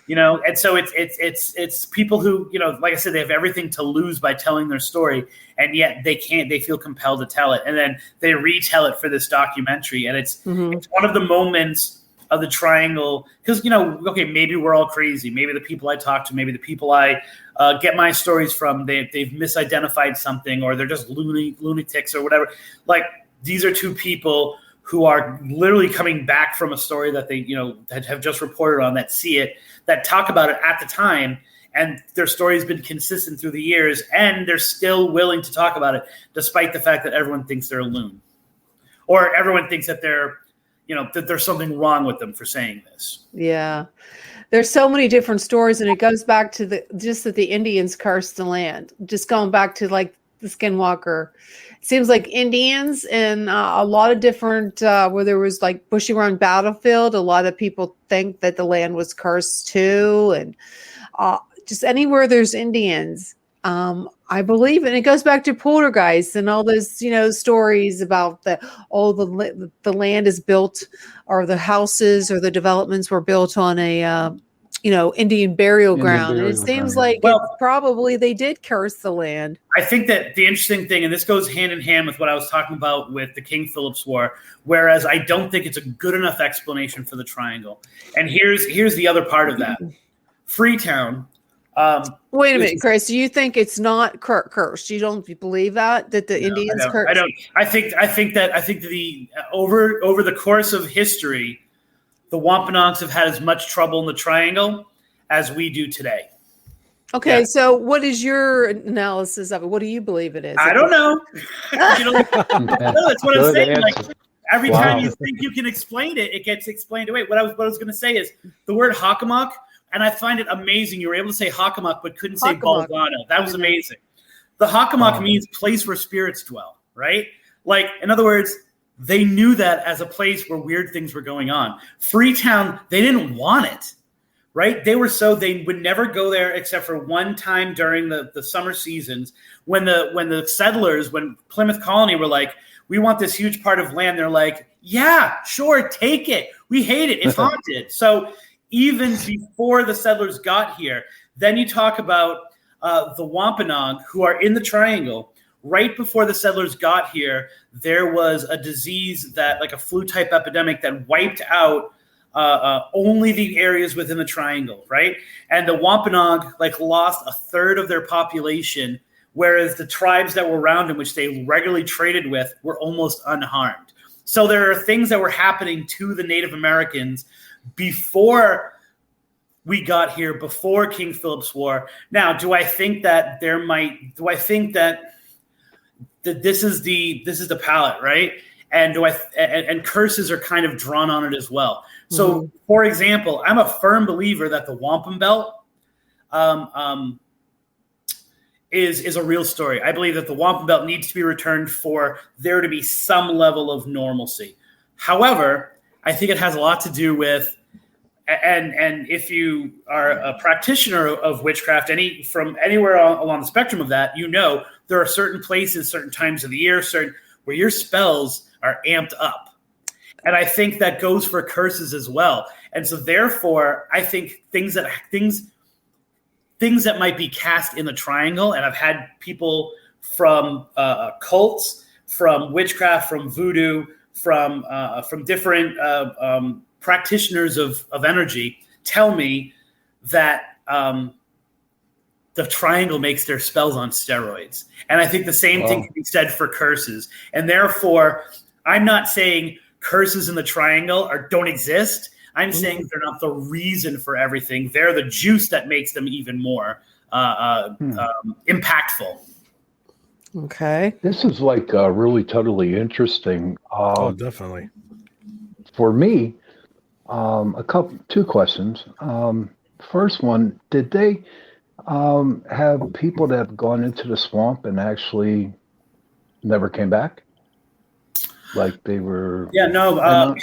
S5: And so it's people who, like I said, they have everything to lose by telling their story, and yet they feel compelled to tell it. And then they retell it for this documentary. And it's one of the moments of the triangle because, maybe we're all crazy. Maybe the people I talk to, maybe the people I get my stories from, they've misidentified something, or they're just lunatics or whatever. Like, these are two people who are literally coming back from a story that they, that have just reported on, that see it, that talk about it at the time, and their story has been consistent through the years, and they're still willing to talk about it, despite the fact that everyone thinks they're a loon, or everyone thinks that they're, that there's something wrong with them for saying this.
S2: Yeah. There's so many different stories, and it goes back to that the Indians cursed the land, just going back to like the Skinwalker. It seems like Indians and a lot of different where there was like Bushy Run battlefield, a lot of people think that the land was cursed too, and just anywhere there's Indians, I believe, and it goes back to poltergeists and all those stories about the land is built, or the houses or the developments were built on a Indian burial ground. And it seems like probably they did curse the land.
S5: I think that the interesting thing, and this goes hand in hand with what I was talking about with the King Philip's War, whereas I don't think it's a good enough explanation for the triangle. And here's the other part of that. Freetown.
S2: Wait a minute, Chris. Do you think it's not cursed? You don't believe that the Indians cursed?
S5: I don't. I think that the over the course of history, the Wampanoags have had as much trouble in the triangle as we do today.
S2: Okay, so what is your analysis of it? What do you believe it is?
S5: I don't know. That's what I'm saying. Like, every time you think you can explain it, it gets explained away. What I was going to say is the word Hockomock, and I find it amazing you were able to say Hockomock but couldn't say Balzano. That was amazing. The Hockomock means place where spirits dwell, right? Like, in other words, they knew that as a place where weird things were going on. Freetown, they didn't want it, right? They would never go there except for one time during the summer seasons when the settlers, when Plymouth Colony were like, we want this huge part of land. They're like, yeah, sure, take it. We hate it. It's haunted. So even before the settlers got here. Then you talk about the Wampanoag, who are in the triangle. Right before the settlers got here, there was a disease like a flu-type epidemic that wiped out only the areas within the triangle, right? And the Wampanoag lost a third of their population, whereas the tribes that were around them, which they regularly traded with, were almost unharmed. So there are things that were happening to the Native Americans before we got here, before King Philip's War. Now, do I think that this is the palette, right? And and curses are kind of drawn on it as well. So, for example, I'm a firm believer that the wampum belt is a real story. I believe that the wampum belt needs to be returned for there to be some level of normalcy. However, I think it has a lot to do with, and if you are a practitioner of witchcraft, from anywhere along the spectrum of that, there are certain places, certain times of the year, where your spells are amped up. And I think that goes for curses as well. And so therefore, I think things that might be cast in the triangle, and I've had people from cults, from witchcraft, from voodoo, from different practitioners of energy tell me that the triangle makes their spells on steroids. And I think the same thing can be said for curses. And therefore, I'm not saying curses in the triangle don't exist. I'm saying they're not the reason for everything. They're the juice that makes them even more impactful.
S2: Okay.
S3: This is really totally interesting.
S4: Definitely.
S3: For me, two questions. First one, did they have people that have gone into the swamp and actually never came back? Like they were...
S5: Yeah, no. I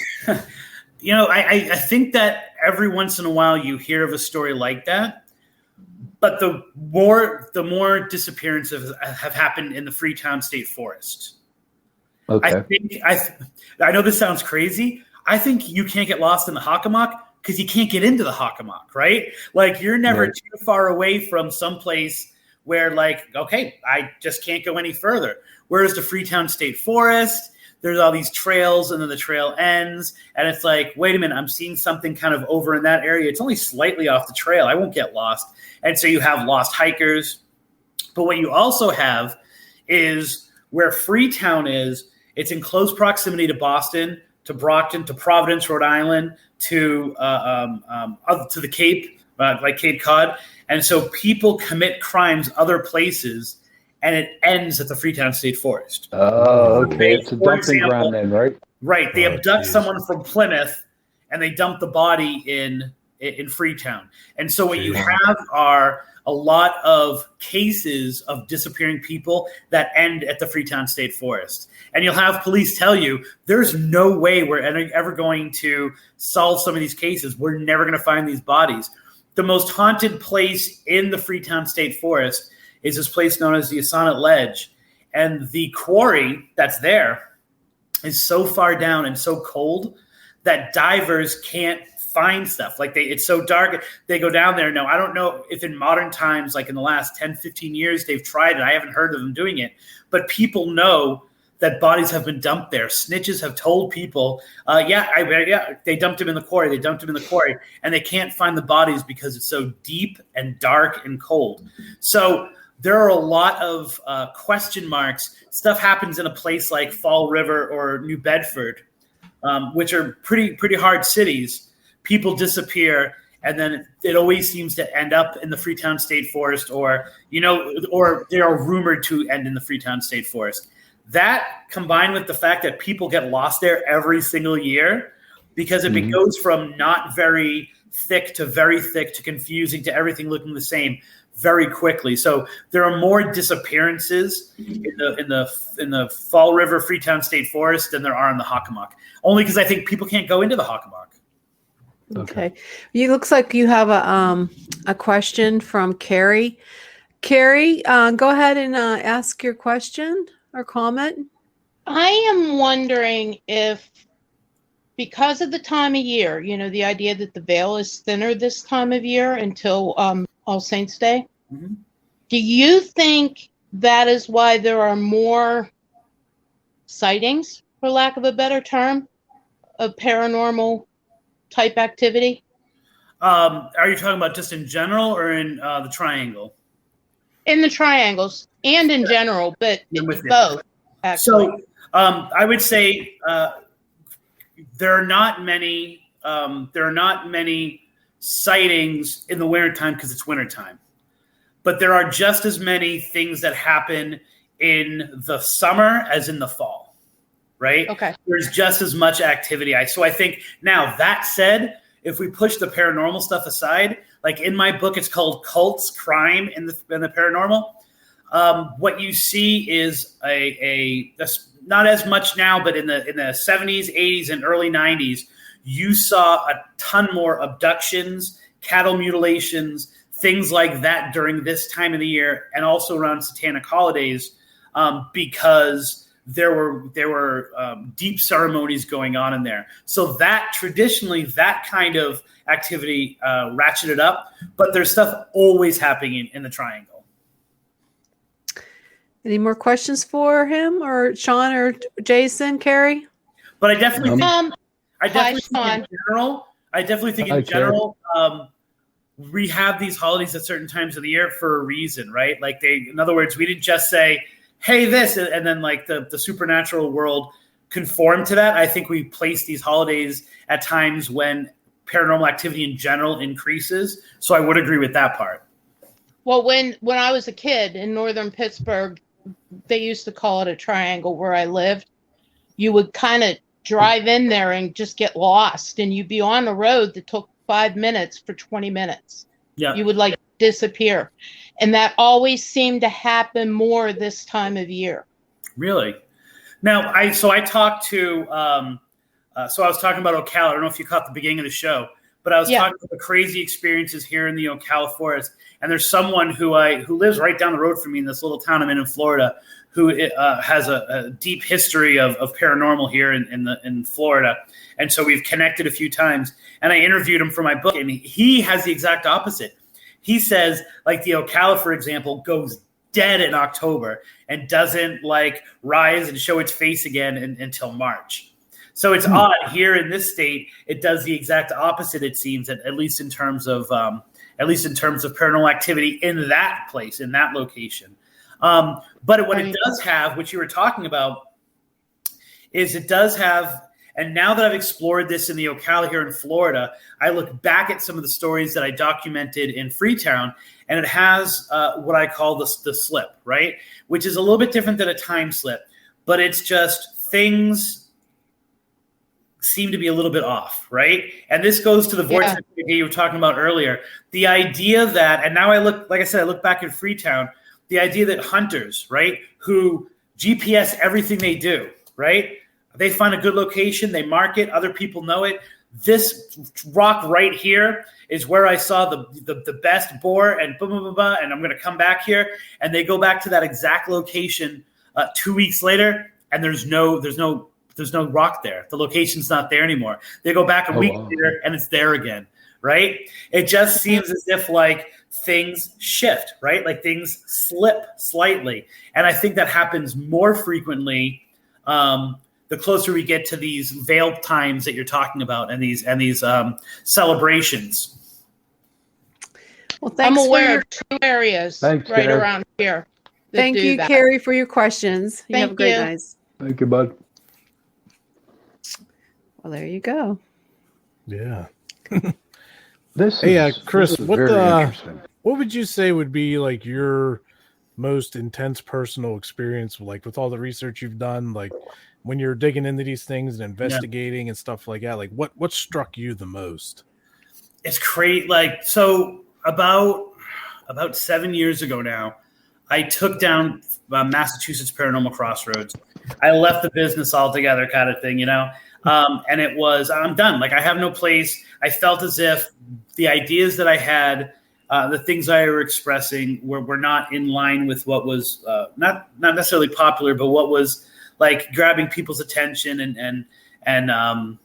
S5: think that every once in a while you hear of a story like that, but the more disappearances have happened in the Freetown State Forest.
S3: Okay.
S5: I know this sounds crazy. I think you can't get lost in the Hockomock because you can't get into the Hockomock, right? Like you're never too far away from someplace where I just can't go any further. Whereas the Freetown State Forest, there's all these trails and then the trail ends. And it's like, wait a minute, I'm seeing something kind of over in that area. It's only slightly off the trail. I won't get lost. And so you have lost hikers. But what you also have is where Freetown is, it's in close proximity to Boston, to Brockton, to Providence, Rhode Island, to the Cape, like Cape Cod. And so people commit crimes other places, and it ends at the Freetown State Forest.
S3: Oh, okay. It's a dumping ground then, right?
S5: Right. They abduct someone from Plymouth, and they dump the body in Freetown. And so what you have are a lot of cases of disappearing people that end at the Freetown State Forest. And you'll have police tell you, there's no way we're ever going to solve some of these cases. We're never going to find these bodies. The most haunted place in the Freetown State Forest is this place known as the Assonet Ledge. And the quarry that's there is so far down and so cold that divers can't find stuff. It's so dark. They go down there. No, I don't know if in modern times, like in the last 10, 15 years, they've tried it. I haven't heard of them doing it. But people know that bodies have been dumped there. Snitches have told people, they dumped him in the quarry. They dumped him in the quarry. And they can't find the bodies because it's so deep and dark and cold. So there are a lot of question marks. Stuff happens in a place like Fall River or New Bedford, which are pretty hard cities. People disappear, and then it always seems to end up in the Freetown State Forest, or they are rumored to end in the Freetown State Forest. That combined with the fact that people get lost there every single year, because it goes from not very thick to confusing to everything looking the same very quickly. So there are more disappearances in the Fall River Freetown State Forest than there are in the Hockomock. Only because I think people can't go into the Hockomock.
S2: Okay. It looks like you have a question from Carrie. Carrie, go ahead and ask your question or comment.
S6: I am wondering if because of the time of year, the idea that the veil is thinner this time of year until All Saints Day.
S5: Mm-hmm.
S6: Do you think that is why there are more sightings, for lack of a better term, of paranormal type activity?
S5: Are you talking about just in general or in the triangle?
S6: In the triangles and in general, but both. Actually.
S5: So I would say there are not many sightings in the wintertime because it's wintertime. But there are just as many things that happen in the summer as in the fall, right?
S6: Okay.
S5: There's just as much activity. So I think now that said, if we push the paranormal stuff aside, like in my book, it's called Cults, Crime in the Paranormal. What you see is that's not as much now, but in the 70s, 80s, and early 90s, you saw a ton more abductions, cattle mutilations, things like that during this time of the year, and also around satanic holidays, because there were deep ceremonies going on in there. So that traditionally, that kind of activity ratcheted up, but there's stuff always happening in the triangle.
S2: Any more questions for him or Sean or Jason, Carrie?
S5: But I definitely think, in general, we have these holidays at certain times of the year for a reason, right? Like in other words, we didn't just say, hey, this, and then like the supernatural world conformed to that. I think we place these holidays at times when paranormal activity in general increases. So I would agree with that part.
S6: Well, when I was a kid in northern Pittsburgh, they used to call it a triangle where I lived. You would kind of drive in there and just get lost, and you'd be on a road that took 5 minutes for 20 minutes.
S5: Yeah.
S6: You would like disappear. And that always seemed to happen more this time of year.
S5: Really? Now, I was talking about Ocala. I don't know if you caught the beginning of the show, but I was talking about the crazy experiences here in the Ocala forest. And there's someone who lives right down the road from me in this little town I'm in Florida, who has a deep history of paranormal here in Florida. And so we've connected a few times. And I interviewed him for my book, and he has the exact opposite. He says, like the Ocala, for example, goes dead in October and doesn't like rise and show its face again until March. So it's odd here in this state. It does the exact opposite. It seems, at least in terms of paranormal activity in that place, in that location. But what it does have, which you were talking about, is it does have. And now that I've explored this in the Ocala here in Florida, I look back at some of the stories that I documented in Freetown, and it has what I call the slip, right? Which is a little bit different than a time slip, but it's just things seem to be a little bit off, right? And this goes to the vortex idea you were talking about earlier. The idea that, and now I look back at Freetown, the idea that hunters, right, who GPS everything they do, right? They find a good location, they mark it, other people know it. This rock right here is where I saw the best boar, and blah, blah, blah, blah, and I'm going to come back here. And they go back to that exact location 2 weeks later, and there's no rock there. The location's not there anymore. They go back a week later, and it's there again, right? It just seems as if like things shift, right? Like things slip slightly. And I think that happens more frequently the closer we get to these veil times that you're talking about and these celebrations.
S2: Well, thanks.
S6: I'm aware of 2 areas around here.
S2: Thank you, Carrie, for your questions. You have a great night.
S3: Thank you, bud.
S2: Well, there you go.
S4: Yeah.
S3: Chris,
S4: Chris, what would you say would be like your most intense personal experience, like with all the research you've done, like when you're digging into these things and investigating and stuff like that? Like what struck you the most?
S5: It's crazy. Like, so about 7 years ago now, I took down Massachusetts Paranormal Crossroads. I left the business altogether, kind of thing, and it was, I'm done. Like, I have no place. I felt as if the ideas that I had, the things I were expressing were not in line with what was not necessarily popular, but what was like grabbing people's attention and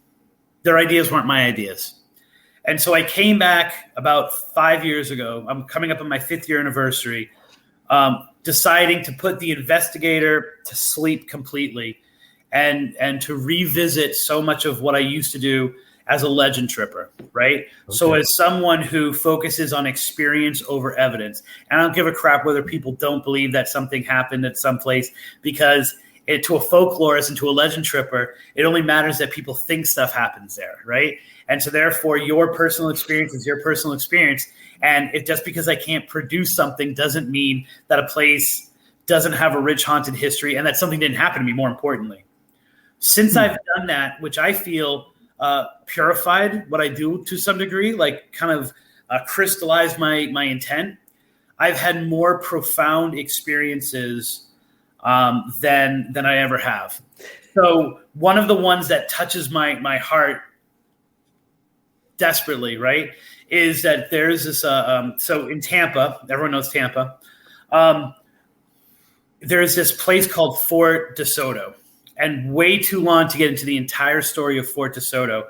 S5: Their ideas weren't my ideas. And so I came back about 5 years ago. I'm coming up on my 5th year anniversary, deciding to put the investigator to sleep completely and to revisit so much of what I used to do as a legend tripper, right? Okay. So as someone who focuses on experience over evidence, and I don't give a crap whether people don't believe that something happened at some place, because to a folklorist and to a legend tripper, it only matters that people think stuff happens there, right? And so therefore your personal experience is your personal experience. And just because I can't produce something doesn't mean that a place doesn't have a rich haunted history and that something didn't happen to me, more importantly. Since I've done that, which I feel purified what I do to some degree, like kind of crystallized my intent, I've had more profound experiences than I ever have. So one of the ones that touches my heart desperately, right, is that there's this, so in Tampa, everyone knows Tampa, there's this place called Fort DeSoto. And way too long to get into the entire story of Fort DeSoto.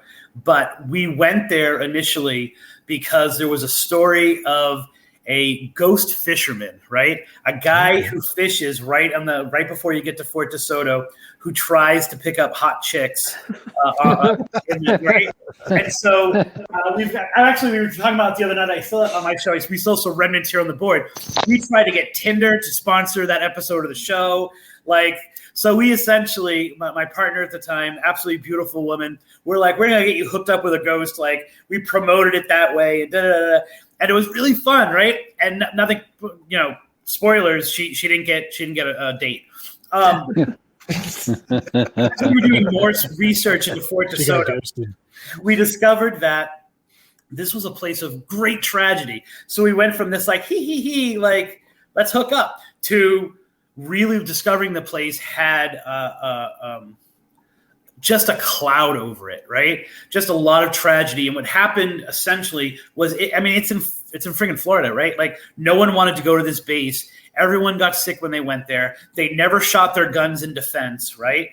S5: But we went there initially because there was a story of a ghost fisherman, right? A guy who fishes right before you get to Fort DeSoto, who tries to pick up hot chicks, right? And so we were talking about it the other night. I still on my show. We still have some remnants here on the board. We tried to get Tinder to sponsor that episode of the show, So we essentially, my partner at the time, absolutely beautiful woman, we're like, we're gonna get you hooked up with a ghost. Like we promoted it that way, and it was really fun, right? And nothing, spoilers. She didn't get a date. So we were doing more research into Fort DeSoto. We discovered that this was a place of great tragedy. So we went from this like let's hook up to really discovering the place had just a cloud over it, right? Just a lot of tragedy. And what happened essentially was, it's in freaking Florida, right? Like no one wanted to go to this base. Everyone got sick when they went there. They never shot their guns in defense, right?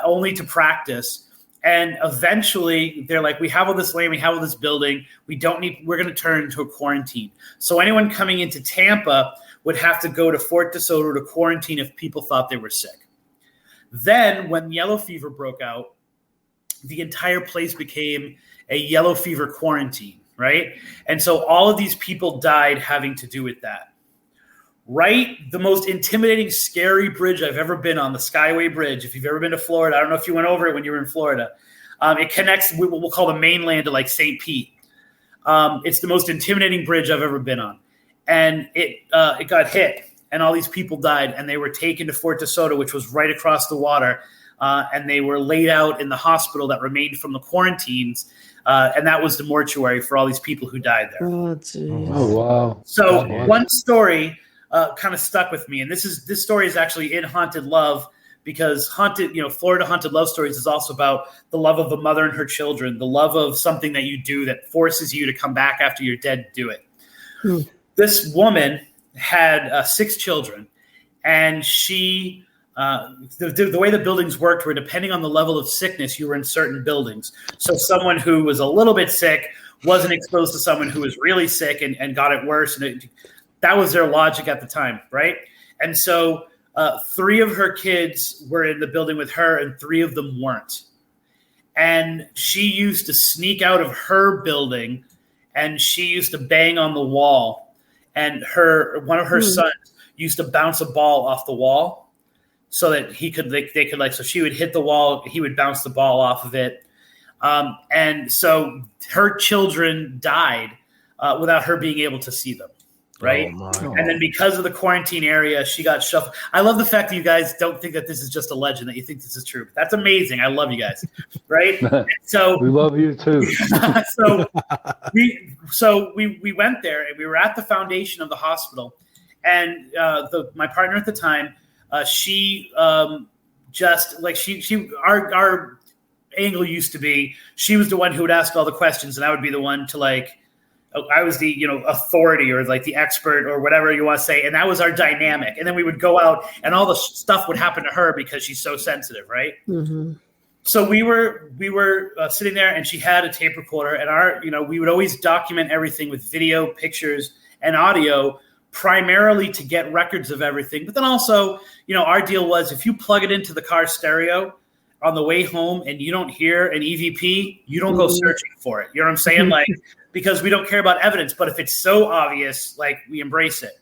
S5: Only to practice. And eventually they're like, we have all this land, we have all this building. We're going to turn into a quarantine. So anyone coming into Tampa would have to go to Fort DeSoto to quarantine if people thought they were sick. Then when yellow fever broke out, the entire place became a yellow fever quarantine, right? And so all of these people died having to do with that. Right? The most intimidating, scary bridge I've ever been on, the Skyway Bridge. If you've ever been to Florida, I don't know if you went over it when you were in Florida. It connects what we'll call the mainland to like St. Pete. It's the most intimidating bridge I've ever been on. And it got hit, and all these people died, and they were taken to Fort DeSoto, which was right across the water, and they were laid out in the hospital that remained from the quarantines, and that was the mortuary for all these people who died there.
S2: Oh, geez.
S3: Oh, wow.
S5: So one story kind of stuck with me, and this story is actually in Haunted Love, because Florida Haunted Love Stories is also about the love of a mother and her children, the love of something that you do that forces you to come back after you're dead to do it. This woman had 6 children, and she, the way the buildings worked were depending on the level of sickness, you were in certain buildings. So someone who was a little bit sick wasn't exposed to someone who was really sick and got it worse. And that was their logic at the time, right? And so 3 of her kids were in the building with her, and 3 of them weren't. And she used to sneak out of her building, and she used to bang on the wall. And one of her sons used to bounce a ball off the wall so that so she would hit the wall, he would bounce the ball off of it. And so her children died without her being able to see them. Right. Oh, and then because of the quarantine area, she got shuffled. I love the fact that you guys don't think that this is just a legend, that you think this is true. That's amazing. I love you guys. Right. So
S3: we love you too.
S5: So we went there, and we were at the foundation of the hospital, and my partner at the time, she just like our angle used to be, she was the one who would ask all the questions, and I would be the one to I was the authority or like the expert or whatever you want to say, and that was our dynamic. And then we would go out, and all the stuff would happen to her because she's so sensitive, right? Mm-hmm. So we were sitting there, and she had a tape recorder, and we would always document everything with video, pictures, and audio, primarily to get records of everything. But then also, our deal was if you plug it into the car stereo on the way home and you don't hear an EVP, you don't go searching for it. You know what I'm saying? Like, because we don't care about evidence, but if it's so obvious, like, we embrace it.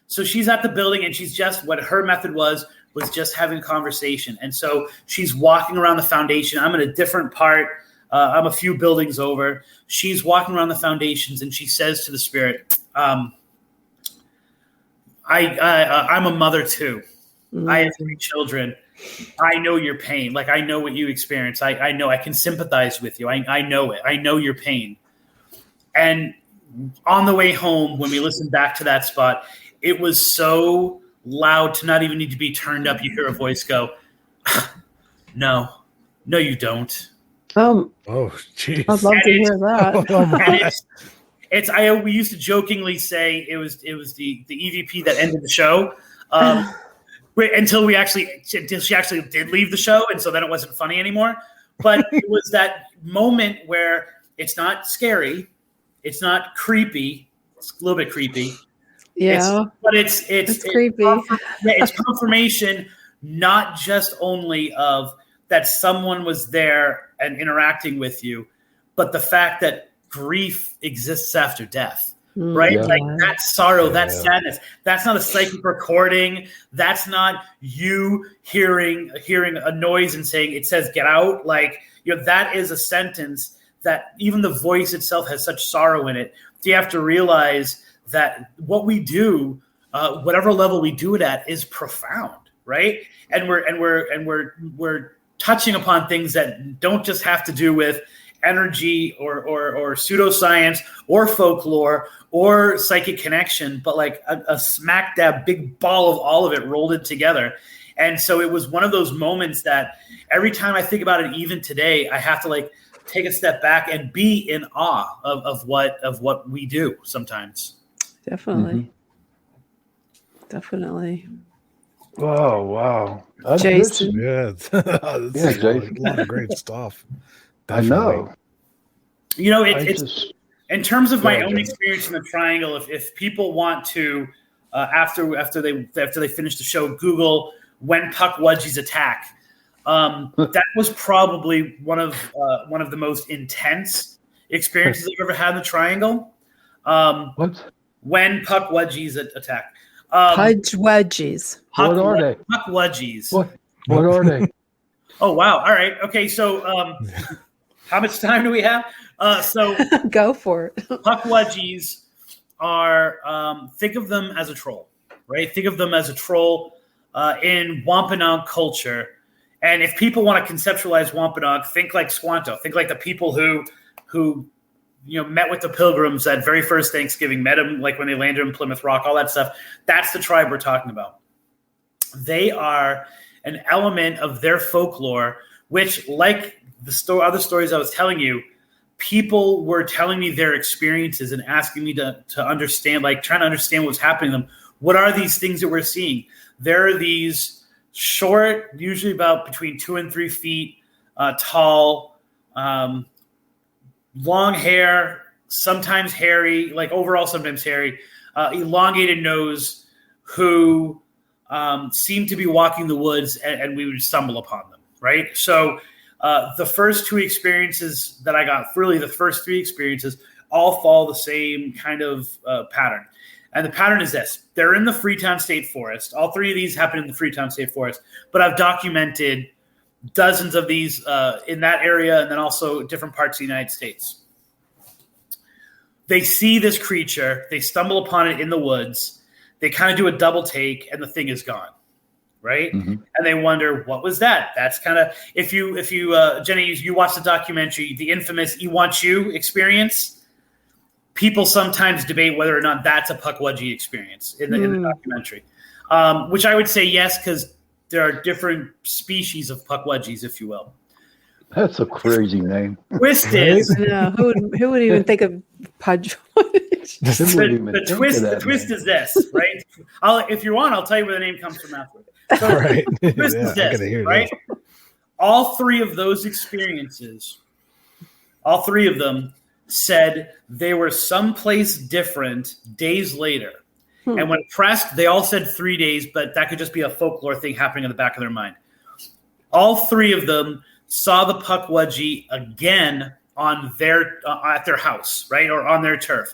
S5: So she's at the building, and she's just, what her method was just having conversation. And so she's walking around the foundation. I'm in a different part. I'm a few buildings over. She's walking around the foundations, and she says to the spirit, I'm a mother too. I have 3 children. I know your pain. Like, I know what you experience. I know. I can sympathize with you. I know it. I know your pain. And on the way home, when we listened back to that spot, it was so loud to not even need to be turned up. You hear a voice go, no, you don't.
S4: Oh, jeez.
S2: I'd love to hear that.
S5: We used to jokingly say it was the EVP that ended the show. Until she actually did leave the show, and so then it wasn't funny anymore. But it was that moment where it's not scary, it's not creepy, it's a little bit creepy.
S2: Yeah,
S5: it's
S2: creepy.
S5: It's confirmation, not just only of that someone was there and interacting with you, but the fact that grief exists after death. Right?
S3: Yeah.
S5: Like, that sorrow, that sadness, that's not a psychic recording. That's not you hearing a noise and saying, it says get out. Like, that is a sentence that even the voice itself has such sorrow in it. So you have to realize that what we do, whatever level we do it at, is profound, right? And we're touching upon things that don't just have to do with energy or pseudoscience or folklore or psychic connection, but like a smack dab big ball of all of it rolled in together. And so it was one of those moments that every time I think about it, even today, I have to like take a step back and be in awe of what we do sometimes.
S2: Definitely. Definitely.
S3: Oh, wow.
S2: Jason.
S4: Jason.
S3: Jason.
S4: A lot of great stuff.
S3: Definitely.
S5: I know. It's in terms of my own experience in the Triangle. If people want to, after they finish the show, Google when Pukwudgies attack. That was probably one of the most intense experiences I've ever had in the Triangle.
S3: What?
S5: When Pukwudgies attack.
S2: Pudgewudgies.
S3: What are they?
S5: Pukwudgies.
S3: What are they?
S5: Oh, wow. All right. Okay. So how much time do we have? So
S2: Go for it.
S5: Pukwudgies are, think of them as a troll, right? Think of them as a troll in Wampanoag culture. And if people want to conceptualize Wampanoag, think like Squanto. Think like the people who met with the Pilgrims that very first Thanksgiving, met them like when they landed in Plymouth Rock, all that stuff. That's the tribe we're talking about. They are an element of their folklore, which, like the other stories I was telling you, people were telling me their experiences and asking me to understand, like trying to understand what's happening to them. What are these things that we're seeing? There are these short, usually about between 2 and 3 feet tall, long hair, sometimes hairy, like overall sometimes hairy, elongated nose, who seemed to be walking the woods, and we would stumble upon them, right? So the first 2 experiences that I got, really the first 3 experiences, all follow the same kind of pattern. And the pattern is this. They're in the Freetown State Forest. All 3 of these happen in the Freetown State Forest. But I've documented dozens of these in that area, and then also different parts of the United States. They see this creature. They stumble upon it in the woods. They kind of do a double take, and the thing is gone, right? Mm-hmm. And they wonder, what was that? That's kind of, if you Jenny, you watch the documentary, the infamous "E Want You" experience. People sometimes debate whether or not that's a Pukwudgie experience in the documentary, which I would say yes, because there are different species of Pukwudgies, if you will.
S3: That's a crazy name.
S5: Twist is
S2: who would even think of Pudge?
S5: The twist is this, right? If you want, I'll tell you where the name comes from afterwards. So
S4: right.
S5: The twist is this, right? All three of those experiences, all three of them said they were someplace different days later. And when pressed, they all said 3 days, but that could just be a folklore thing happening in the back of their mind. All three of them saw the Pukwudgie again on their at their house, right, or on their turf.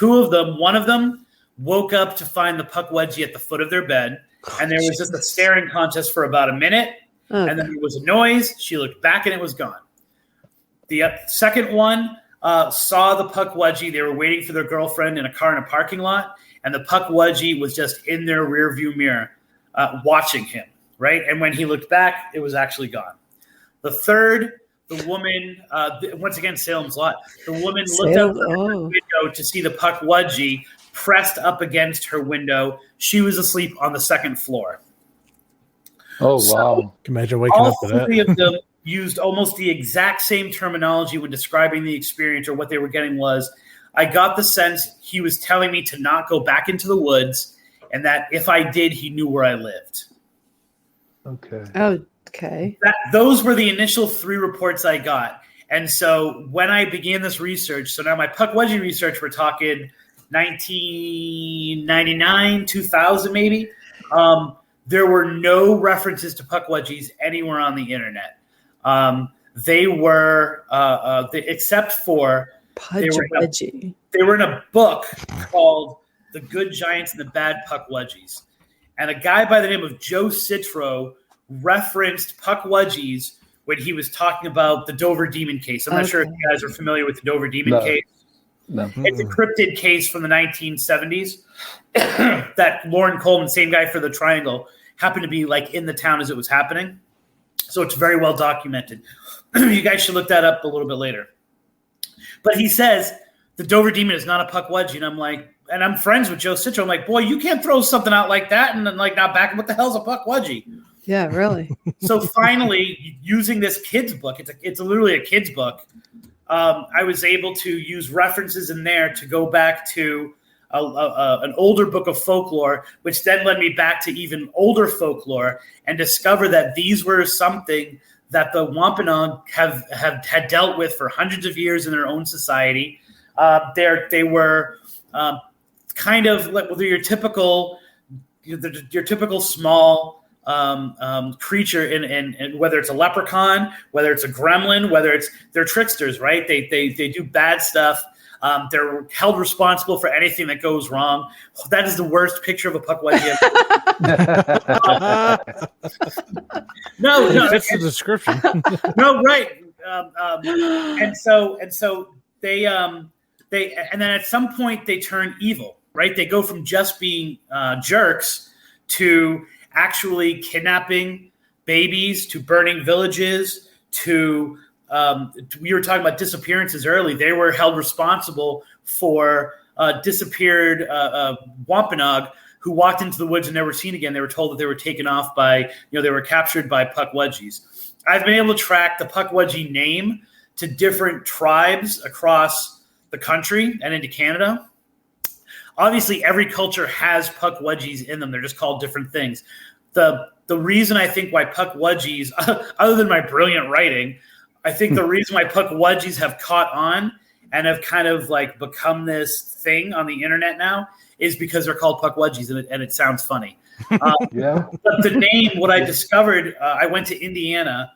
S5: One of them woke up to find the Pukwudgie at the foot of their bed, and there was just a staring contest for about a minute, and then there was a noise. She looked back, and it was gone. The second one saw the Pukwudgie. They were waiting for their girlfriend in a car in a parking lot, and the Pukwudgie was just in their rearview mirror watching him, right? And when he looked back, it was actually gone. The third, the woman, once again, Salem's Lot, the woman looked out her window to see the Pukwudgie pressed up against her window. She was asleep on the second floor.
S3: Oh, wow.
S4: Can you imagine waking up to that?
S5: All three of them used almost the exact same terminology when describing the experience, or what they were getting was, I got the sense he was telling me to not go back into the woods, and that if I did, he knew where I lived.
S3: Okay.
S2: Okay.
S5: Those were the initial three reports I got. And so when I began this research, so now my Pukwudgie research, we're talking 1999, 2000 maybe, there were no references to Pukwudgies anywhere on the internet. They were, except for... They were in a book called The Good Giants and the Bad Pukwudgies. And a guy by the name of Joe Citro referenced Pukwudgies when he was talking about the Dover Demon case. I'm not sure if you guys are familiar with the Dover Demon case.
S3: No.
S5: It's a cryptid case from the 1970s that Lauren Coleman, same guy for the Triangle, happened to be like in the town as it was happening. So it's very well documented. You guys should look that up a little bit later. But he says the Dover Demon is not a Pukwudgie, and I'm like, and I'm friends with Joe Citro. I'm like, boy, you can't throw something out like that and then like not back. What the hell's a Pukwudgie?
S2: Yeah, really.
S5: So finally, using this kid's book, it's literally a kid's book. I was able to use references in there to go back to an older book of folklore, which then led me back to even older folklore and discover that these were something that the Wampanoag had dealt with for hundreds of years in their own society. They were kind of like your typical small creature, in whether it's a leprechaun, whether it's a gremlin, they're tricksters, right? They do bad stuff. They're held responsible for anything that goes wrong. That is the worst picture of a Pukwudgie. No,
S4: it fits the description.
S5: No, right. And so they and then at some point they turn evil, right? They go from just being jerks to actually kidnapping babies, to burning villages, to we were talking about disappearances early. They were held responsible for disappeared Wampanoag who walked into the woods and never seen again. They were told that they were taken off by, they were captured by Pukwudgies. I've been able to track the Pukwudgie name to different tribes across the country and into Canada. Obviously, every culture has Pukwudgies in them. They're just called different things. The reason I think why Pukwudgies, other than my brilliant writing, I think the reason why Pukwudgies have caught on and have kind of like become this thing on the internet now is because they're called Pukwudgies and it sounds funny.
S3: Yeah.
S5: But the name, what I discovered, I went to Indiana,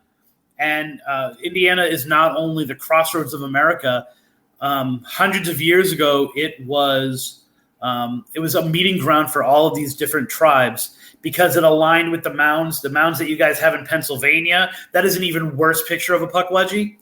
S5: and Indiana is not only the crossroads of America. Hundreds of years ago, it was a meeting ground for all of these different tribes because it aligned with the mounds that you guys have in Pennsylvania. That is an even worse picture of a Pukwudgie.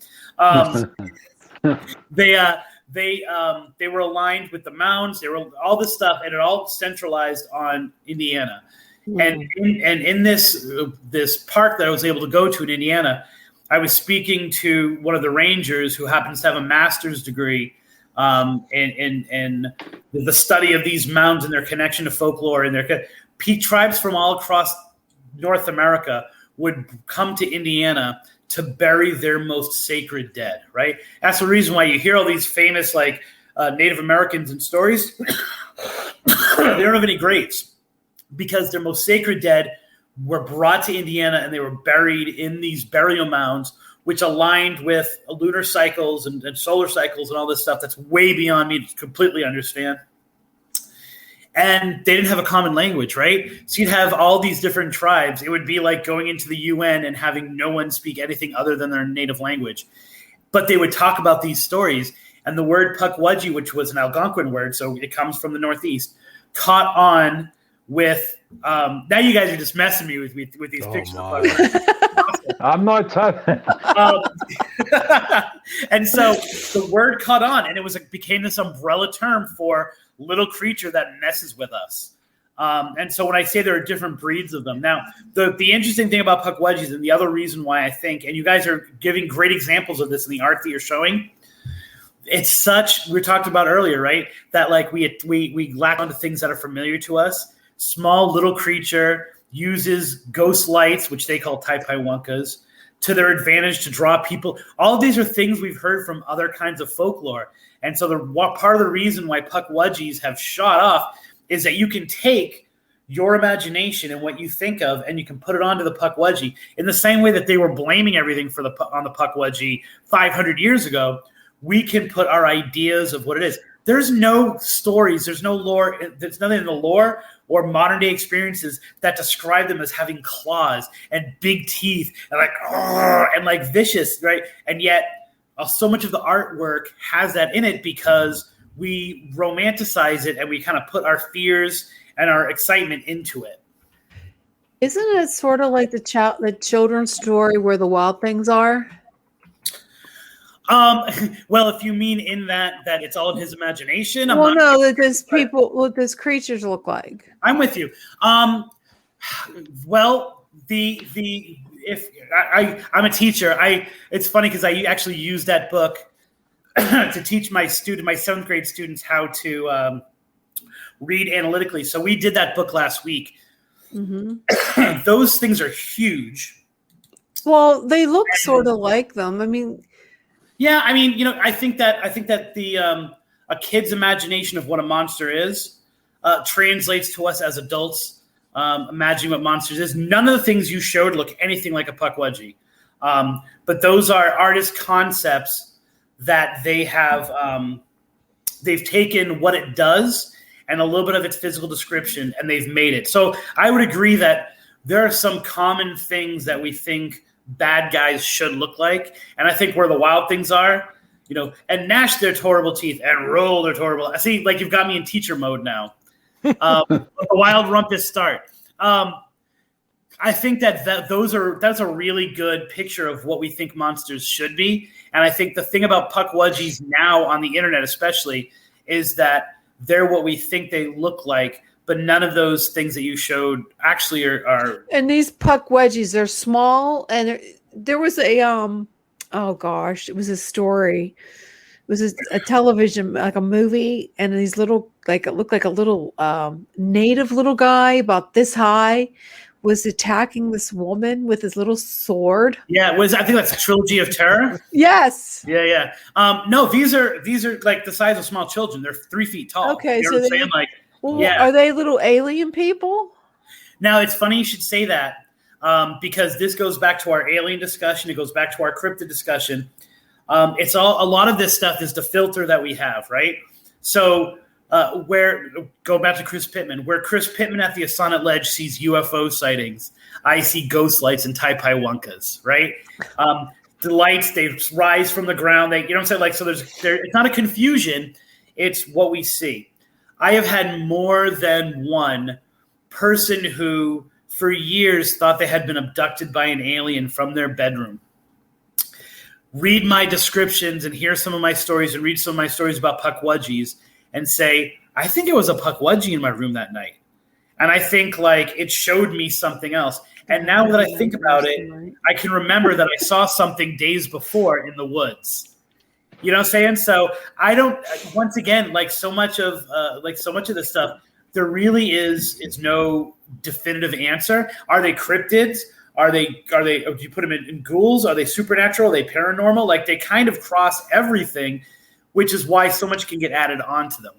S5: They were aligned with the mounds. They were all this stuff, and it all centralized on Indiana. And in this park that I was able to go to in Indiana, I was speaking to one of the rangers who happens to have a master's degree in the study of these mounds and their connection to folklore. And their tribes from all across North America would come to Indiana to bury their most sacred dead, right? That's the reason why you hear all these famous Native Americans and stories. They don't have any graves because their most sacred dead were brought to Indiana and they were buried in these burial mounds, which aligned with lunar cycles and solar cycles and all this stuff that's way beyond me to completely understand. And they didn't have a common language, right? So you'd have all these different tribes. It would be like going into the UN and having no one speak anything other than their native language. But they would talk about these stories. And the word Pukwudgie, which was an Algonquin word, so it comes from the Northeast, caught on with now you guys are just messing me with these pictures.
S3: I'm not talking.
S5: And so the word caught on, and it became this umbrella term for little creature that messes with us. And so when I say there are different breeds of them, now the interesting thing about Pukwudgies, and the other reason why I think, and you guys are giving great examples of this in the art that you're showing, it's such, we talked about earlier, right? That like we latch onto things that are familiar to us. Small little creature uses ghost lights, which they call taipaiwunkas, to their advantage to draw people. All of these are things we've heard from other kinds of folklore. And so part of the reason why Pukwudgies have shot off is that you can take your imagination and what you think of, and you can put it onto the Pukwudgie in the same way that they were blaming everything on the Pukwudgie 500 years ago. We can put our ideas of what it is. There's no stories, there's no lore, there's nothing in the lore or modern day experiences that describe them as having claws and big teeth and like vicious, right? And yet so much of the artwork has that in it because we romanticize it and we kind of put our fears and our excitement into it.
S2: Isn't it sort of like the children's story where the wild things are?
S5: Well, if you mean in that it's all in his imagination,
S2: what does creatures look like?
S5: I'm with you. Well, I'm a teacher. It's funny because I actually used that book to teach my 7th grade students how to read analytically. So we did that book last week. Mm-hmm. Those things are huge.
S2: Well, they look sort of like them. I mean.
S5: Yeah, I mean, I think that the a kid's imagination of what a monster is translates to us as adults imagining what monsters is. None of the things you showed look anything like a Pukwudgie, but those are artist concepts that they have. They've taken what it does and a little bit of its physical description, and they've made it. So I would agree that there are some common things that we think bad guys should look like, and I think where the wild things are, and gnash their horrible teeth and roll their horrible. I see, like you've got me in teacher mode now. The wild rumpus start. I think that's a really good picture of what we think monsters should be, and I think the thing about Pukwudgies now on the internet, especially, is that they're what we think they look like. But none of those things that you showed actually are. And
S2: these Pukwudgies, they're small, and there was a it was a story. It was a television, like a movie, and these little, like it looked like a little native little guy about this high was attacking this woman with his little sword.
S5: Yeah, I think that's a Trilogy of Terror.
S2: Yes.
S5: Yeah. No, these are like the size of small children. They're 3 feet tall.
S2: Okay,
S5: you know what I'm saying? Like.
S2: Well, yeah. Are they little alien people?
S5: Now, it's funny you should say that because this goes back to our alien discussion. It goes back to our cryptid discussion. A lot of this stuff is the filter that we have, right? So go back to Chris Pittman, where Chris Pittman at the Asana Ledge sees UFO sightings. I see ghost lights and taipaiwunkas, right? The lights, they rise from the ground. You know what I'm saying? Like, so it's not a confusion. It's what we see. I have had more than one person who, for years, thought they had been abducted by an alien from their bedroom. Read my descriptions and hear some of my stories and read some of my stories about Pukwudgies and say, I think it was a Pukwudgie in my room that night. And I think, like, it showed me something else. And now that I think about it, I can remember that I saw something days before in the woods. You know what I'm saying? So I don't. Once again, like so much of this stuff, there really is no definitive answer. Are they cryptids? Are they? Do you put them in ghouls? Are they supernatural? Are they paranormal? Like they kind of cross everything, which is why so much can get added onto them.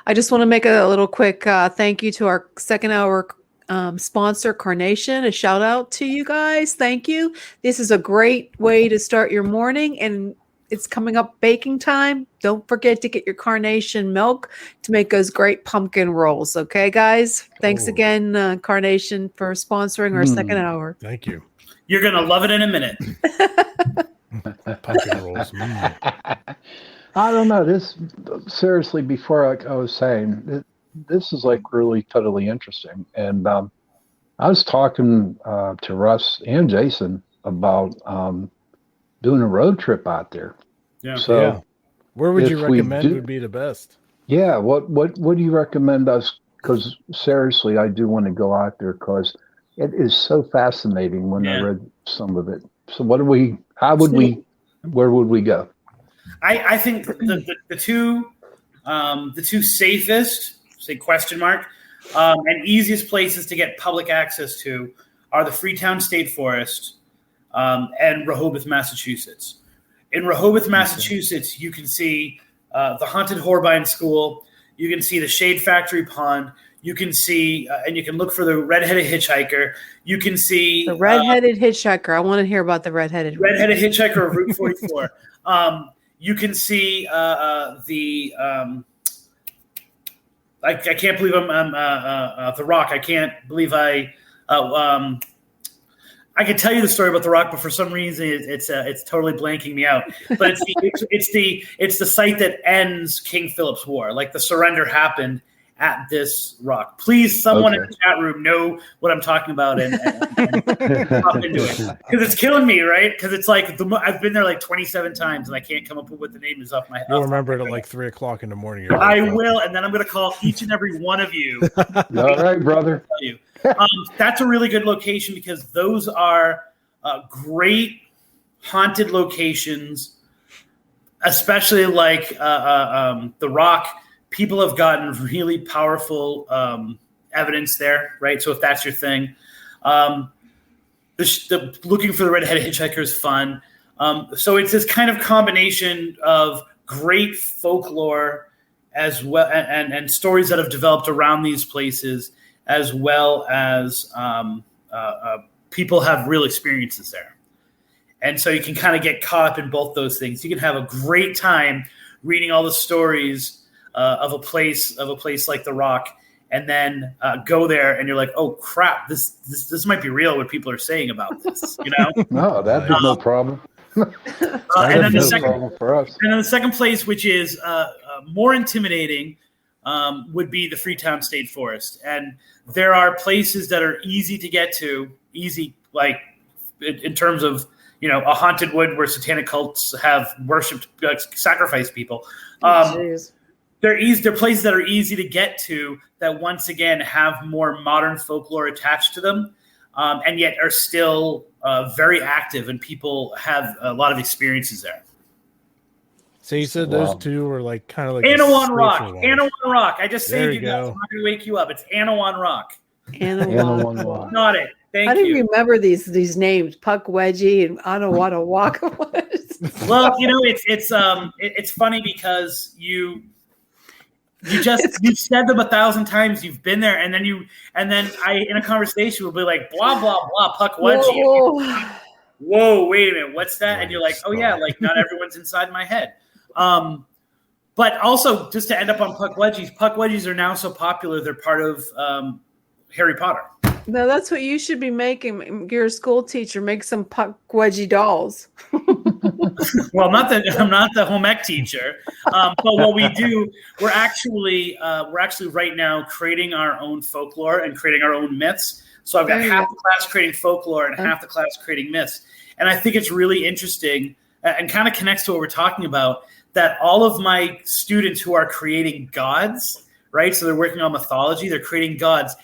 S2: I just want to make a little quick thank you to our second hour sponsor, Carnation. A shout out to you guys. Thank you. This is a great way to start your morning, and it's coming up baking time. Don't forget to get your Carnation milk to make those great pumpkin rolls. Okay, guys? Thanks again, Carnation, for sponsoring our second hour.
S4: Thank you.
S5: You're going to love it in a minute.
S4: Pumpkin rolls.
S3: I don't know. This, seriously, before I was saying, this is like really totally interesting. And I was talking to Russ and Jason about doing a road trip out there.
S5: Yeah.
S3: So
S4: where would you recommend would be the best?
S3: Yeah. What do you recommend us? Because seriously, I do want to go out there because it is so fascinating when I read some of it. So where would we go?
S5: I think the two safest, say question mark, and easiest places to get public access to are the Freetown State Forest and Rehoboth, Massachusetts. In Rehoboth, Massachusetts, you can see the Haunted Horbine School. You can see the Shade Factory Pond. You can see, and you can look for the Red-Headed Hitchhiker. You can see
S2: the Red-Headed Hitchhiker. I want to hear about the Red-Headed
S5: Hitchhiker of Route 44. You can see the I can't believe I'm The Rock. I can't believe I could tell you the story about The Rock, but for some reason it's totally blanking me out. But it's the site that ends King Philip's War. Like the surrender happened at this rock. Please, someone in the chat room know what I'm talking about and hop into it, because it's killing me, right? Because it's like I've been there like 27 times and I can't come up with what the name is off my head.
S4: You'll remember it at like 3:00 in the morning.
S5: I will, and then I'm going to call each and every one of you.
S3: All right, brother.
S5: That's a really good location because those are great haunted locations, especially like The Rock. People have gotten really powerful evidence there, right? So if that's your thing, the looking for the Red-Headed Hitchhiker is fun. So it's this kind of combination of great folklore as well and stories that have developed around these places, as well as people have real experiences there. And so you can kind of get caught up in both those things. You can have a great time reading all the stories of a place like The Rock, and then go there and you're like, oh crap, this might be real what people are saying about this, you know?
S3: No, that'd be no problem.
S5: And then the second place, which is more intimidating, would be the Freetown State Forest. And there are places that are easy to get to, like in terms of, a haunted wood where satanic cults have worshipped, sacrificed people. They're places that are easy to get to that, once again, have more modern folklore attached to them, and yet are still very active, and people have a lot of experiences there.
S4: So you said those two were like kind of like
S5: Anawan Rock. I just saved you guys.
S4: Go.
S5: I'm not going to wake you up. It's Anawan Rock.
S2: Anawan
S3: Rock.
S5: Not it. Thank you.
S2: How do you remember these names? Puck Wedgie and Anawana Walk.
S5: Well, it's funny because you've said them 1,000 times. You've been there, and then I in a conversation will be like blah blah blah Puck Wedgie. Whoa, wait a minute, what's that? And you're like, oh yeah, like not everyone's inside my head. But also, just to end up on Puck Wedgies are now so popular they're part of Harry Potter.
S2: No, that's what you should be making. You're a school teacher. Make some Puck Wedgie dolls.
S5: Well, I'm not the home ec teacher, but what we do, we're actually right now creating our own folklore and creating our own myths. So I've got half the class creating folklore and half the class creating myths, and I think it's really interesting and kind of connects to what we're talking about. That all of my students who are creating gods, right? So they're working on mythology. They're creating gods.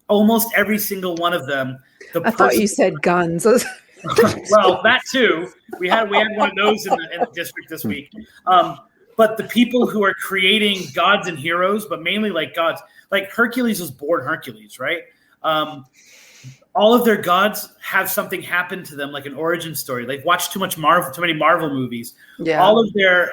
S5: Almost every single one of them.
S2: I thought you said guns.
S5: Well, that too. We had one of those in the district this week. But the people who are creating gods and heroes, but mainly like gods, like Hercules was born Hercules, right? All of their gods have something happen to them, like an origin story. Like watch too many Marvel movies.
S2: Yeah.
S5: All of their,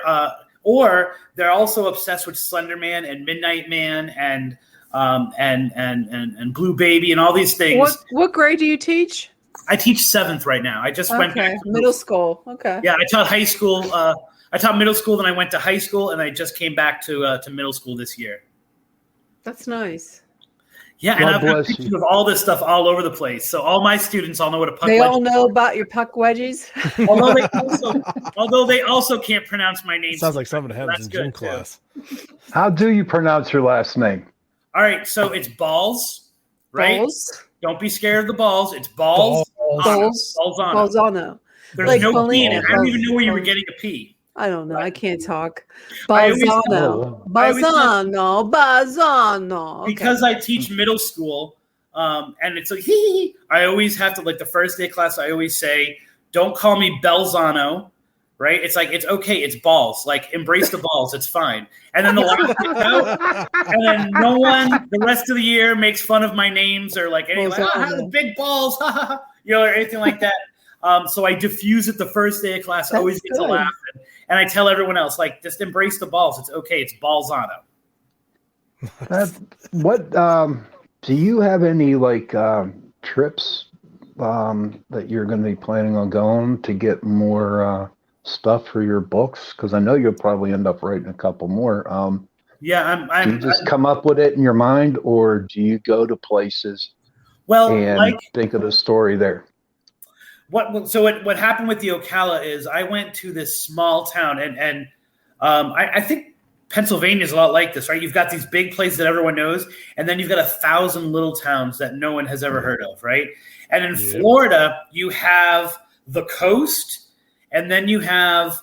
S5: or they're also obsessed with Slender Man and Midnight Man and and Blue Baby and all these things.
S2: What grade do you teach?
S5: I teach 7th right now. I just went back to
S2: middle school. Okay.
S5: Yeah, I taught high school. I taught middle school, then I went to high school, and I just came back to middle school this year.
S2: That's nice.
S5: Yeah, and I've got pictures of all this stuff all over the place. So all my students all know what a puck wedgie is.
S2: They all know about your puck wedgies.
S5: although they also can't pronounce my name.
S4: Sounds like someone happens in gym class.
S3: How do you pronounce your last name?
S5: All right, so it's Balls, right?
S2: Balls.
S5: Don't be scared of the balls. It's Balls.
S2: Balzano.
S5: There's like no P in it. I don't even know where you were getting a P.
S2: I don't know. I can't talk. Balzano. Okay.
S5: Because I teach middle school, and it's like, I always have to, like the first day of class, I always say, don't call me Balzano, right? It's like, it's okay. It's balls. Like, embrace the balls. It's fine. And then the last out, and then no one, the rest of the year makes fun of my names or like, any, like, I have the big balls, or anything like that. So I diffuse it the first day of class. I always get to laugh. And I tell everyone else, like, just embrace the balls. It's okay. It's Balzano.
S3: Do you have any like trips that you're going to be planning on going to get more stuff for your books? Because I know you'll probably end up writing a couple more. Do you just come up with it in your mind, or do you go to places and think of the story there?
S5: What happened with the Ocala is I went to this small town, and I think Pennsylvania is a lot like this, right? You've got these big places that everyone knows, and then you've got 1,000 little towns that no one has ever heard of, right? And in Florida, you have the coast, and then you have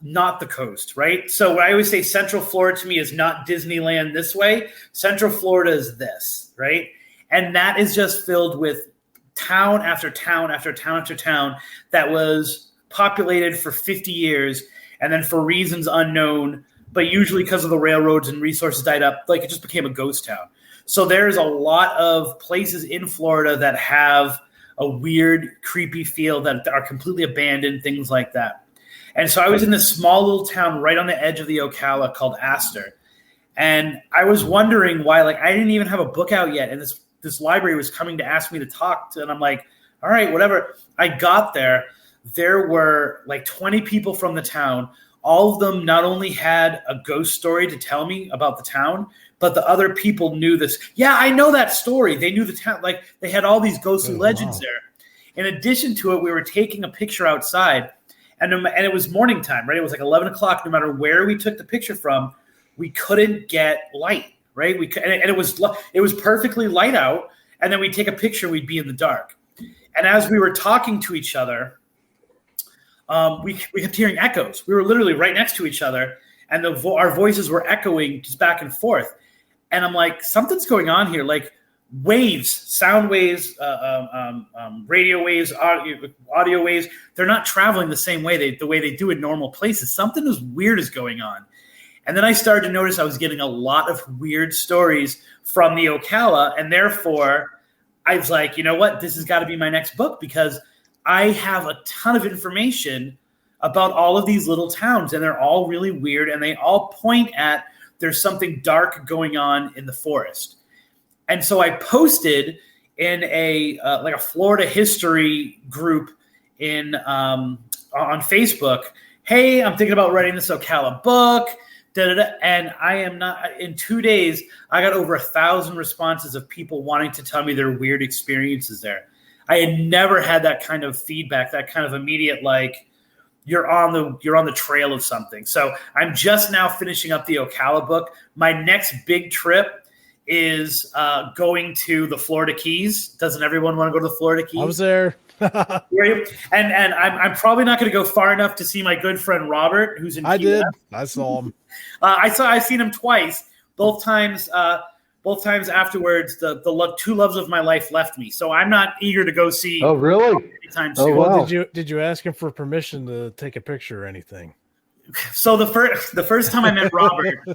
S5: not the coast, right? So what I always say, Central Florida to me is not Disneyland this way. Central Florida is this, right? And that is just filled with town after town after town after town that was populated for 50 years, and then for reasons unknown, but usually because of the railroads and resources died up, like it just became a ghost town. So there's a lot of places in Florida that have a weird, creepy feel that are completely abandoned, things like that. And so I was in this small little town right on the edge of the Ocala called Astor. And I was wondering why, like, I didn't even have a book out yet. And this library was coming to ask me to talk to, and I'm like, all right, whatever. I got there. There were like 20 people from the town. All of them not only had a ghost story to tell me about the town, but the other people knew this. Yeah, I know that story. They knew the town. Like, they had all these ghostly legends there. In addition to it, we were taking a picture outside, and it was morning time, right? It was like 11 o'clock. No matter where we took the picture from, we couldn't get light. Right, and it was perfectly light out, and then we'd take a picture, we'd be in the dark. And as we were talking to each other, we kept hearing echoes. We were literally right next to each other, and our voices were echoing just back and forth. And I'm like, something's going on here. Like waves, sound waves, radio waves, audio waves. They're not traveling the same way the way they do in normal places. Something weird is going on. And then I started to notice I was getting a lot of weird stories from the Ocala, and therefore I was like, you know what? This has got to be my next book, because I have a ton of information about all of these little towns, and they're all really weird, and they all point at there's something dark going on in the forest. And so I posted in a Florida history group on Facebook, hey, I'm thinking about writing this Ocala book. And I am not, in 2 days, I got over 1,000 responses of people wanting to tell me their weird experiences there. I had never had that kind of feedback, that kind of immediate, like, you're on the trail of something. So I'm just now finishing up the Ocala book. My next big trip is going to the Florida Keys. Doesn't everyone want to go to the Florida Keys?
S4: I was there.
S5: and I'm probably not going to go far enough to see my good friend Robert, who's in.
S4: I did. I saw him.
S5: I've seen him twice. Both times afterwards, the two loves of my life left me. So I'm not eager to go see.
S3: Oh, really?
S5: Anytime soon.
S3: Wow.
S4: Did you ask him for permission to take a picture or anything?
S5: So the first time I met Robert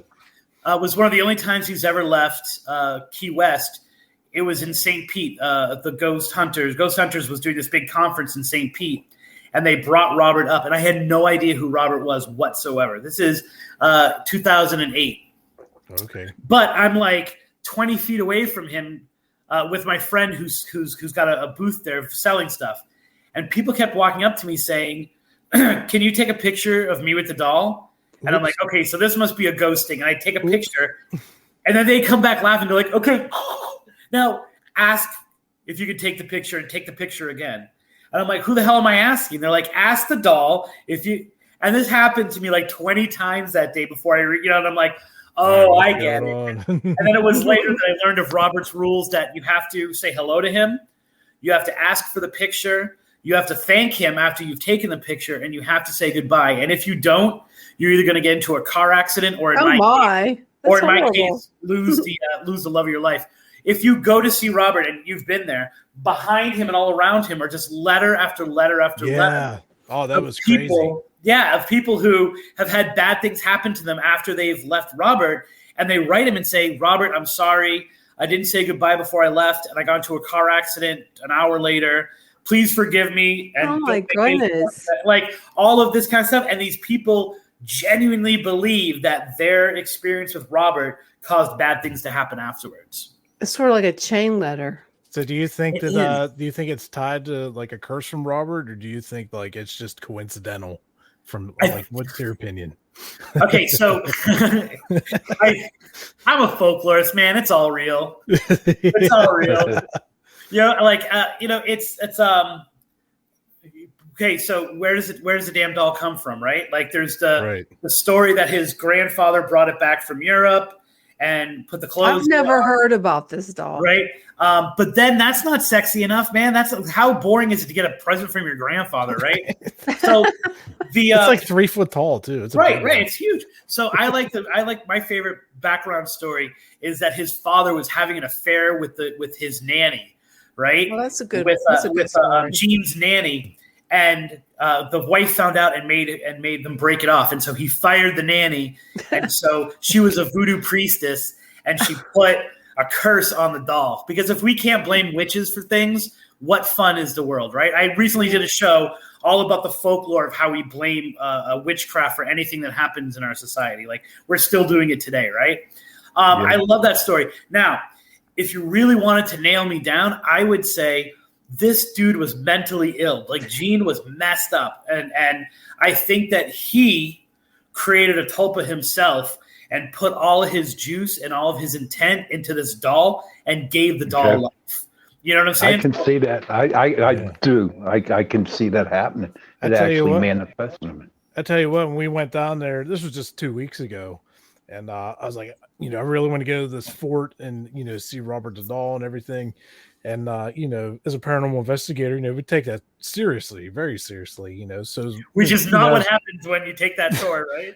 S5: was one of the only times he's ever left Key West. It was in St. Pete. The Ghost Hunters was doing this big conference in St. Pete, and they brought Robert up, and I had no idea who Robert was whatsoever. This is 2008.
S4: Okay.
S5: But I'm like 20 feet away from him with my friend who's got a booth there selling stuff. And people kept walking up to me saying, can you take a picture of me with the doll? And I'm like, okay, so this must be a ghosting. And I take a picture. And then they come back laughing. They're like, okay, now ask if you could take the picture and take the picture again. And I'm like, who the hell am I asking? They're like, ask the doll if you – and this happened to me like 20 times that day before and I'm like, oh, I get it. And then it was later that I learned of Robert's rules that you have to say hello to him. You have to ask for the picture. You have to thank him after you've taken the picture, and you have to say goodbye. And if you don't, you're either going to get into a car accident or in my case, lose the love of your life. If you go to see Robert and you've been there, behind him and all around him are just letter after letter after letter.
S4: Oh, that was crazy.
S5: Of people who have had bad things happen to them after they've left Robert, and they write him and say, Robert, I'm sorry. I didn't say goodbye before I left, and I got into a car accident an hour later. Please forgive me. And
S2: oh, my goodness.
S5: Like all of this kind of stuff. And these people genuinely believe that their experience with Robert caused bad things to happen afterwards.
S2: It's sort of like a chain letter.
S4: So do you think do you think it's tied to like a curse from Robert, or do you think like it's just coincidental from like what's your opinion?
S5: Okay, so I'm a folklorist, man. It's all real. It's all real. It's okay, so where does the damn doll come from, right? Like there's the story that his grandfather brought it back from Europe and put the clothes.
S2: I've never heard about this doll.
S5: Right. But then that's not sexy enough, man. That's how boring is it to get a present from your grandfather, right? So it's
S4: like 3 foot tall too. It's
S5: right. It's huge. So I like my favorite background story is that his father was having an affair with his nanny, right?
S2: Well, that's a good
S5: with Jean's nanny. And the wife found out and made them break it off. And so he fired the nanny. And so she was a voodoo priestess, and she put a curse on the doll. Because if we can't blame witches for things, what fun is the world, right? I recently did a show all about the folklore of how we blame witchcraft for anything that happens in our society. Like we're still doing it today, right? I love that story. Now, if you really wanted to nail me down, I would say this dude was mentally ill. Like Gene was messed up. And I think that he created a tulpa himself and put all of his juice and all of his intent into this doll and gave the doll life. You know what I'm saying?
S3: I can see that. I do. I can see that happening. It actually manifested.
S4: I tell you what, when we went down there, this was just 2 weeks ago. And I was like, I really want to go to this fort and, see Robert the doll and everything. And, as a paranormal investigator, we take that seriously, very seriously, so.
S5: Which is not what happens when you take that tour, right?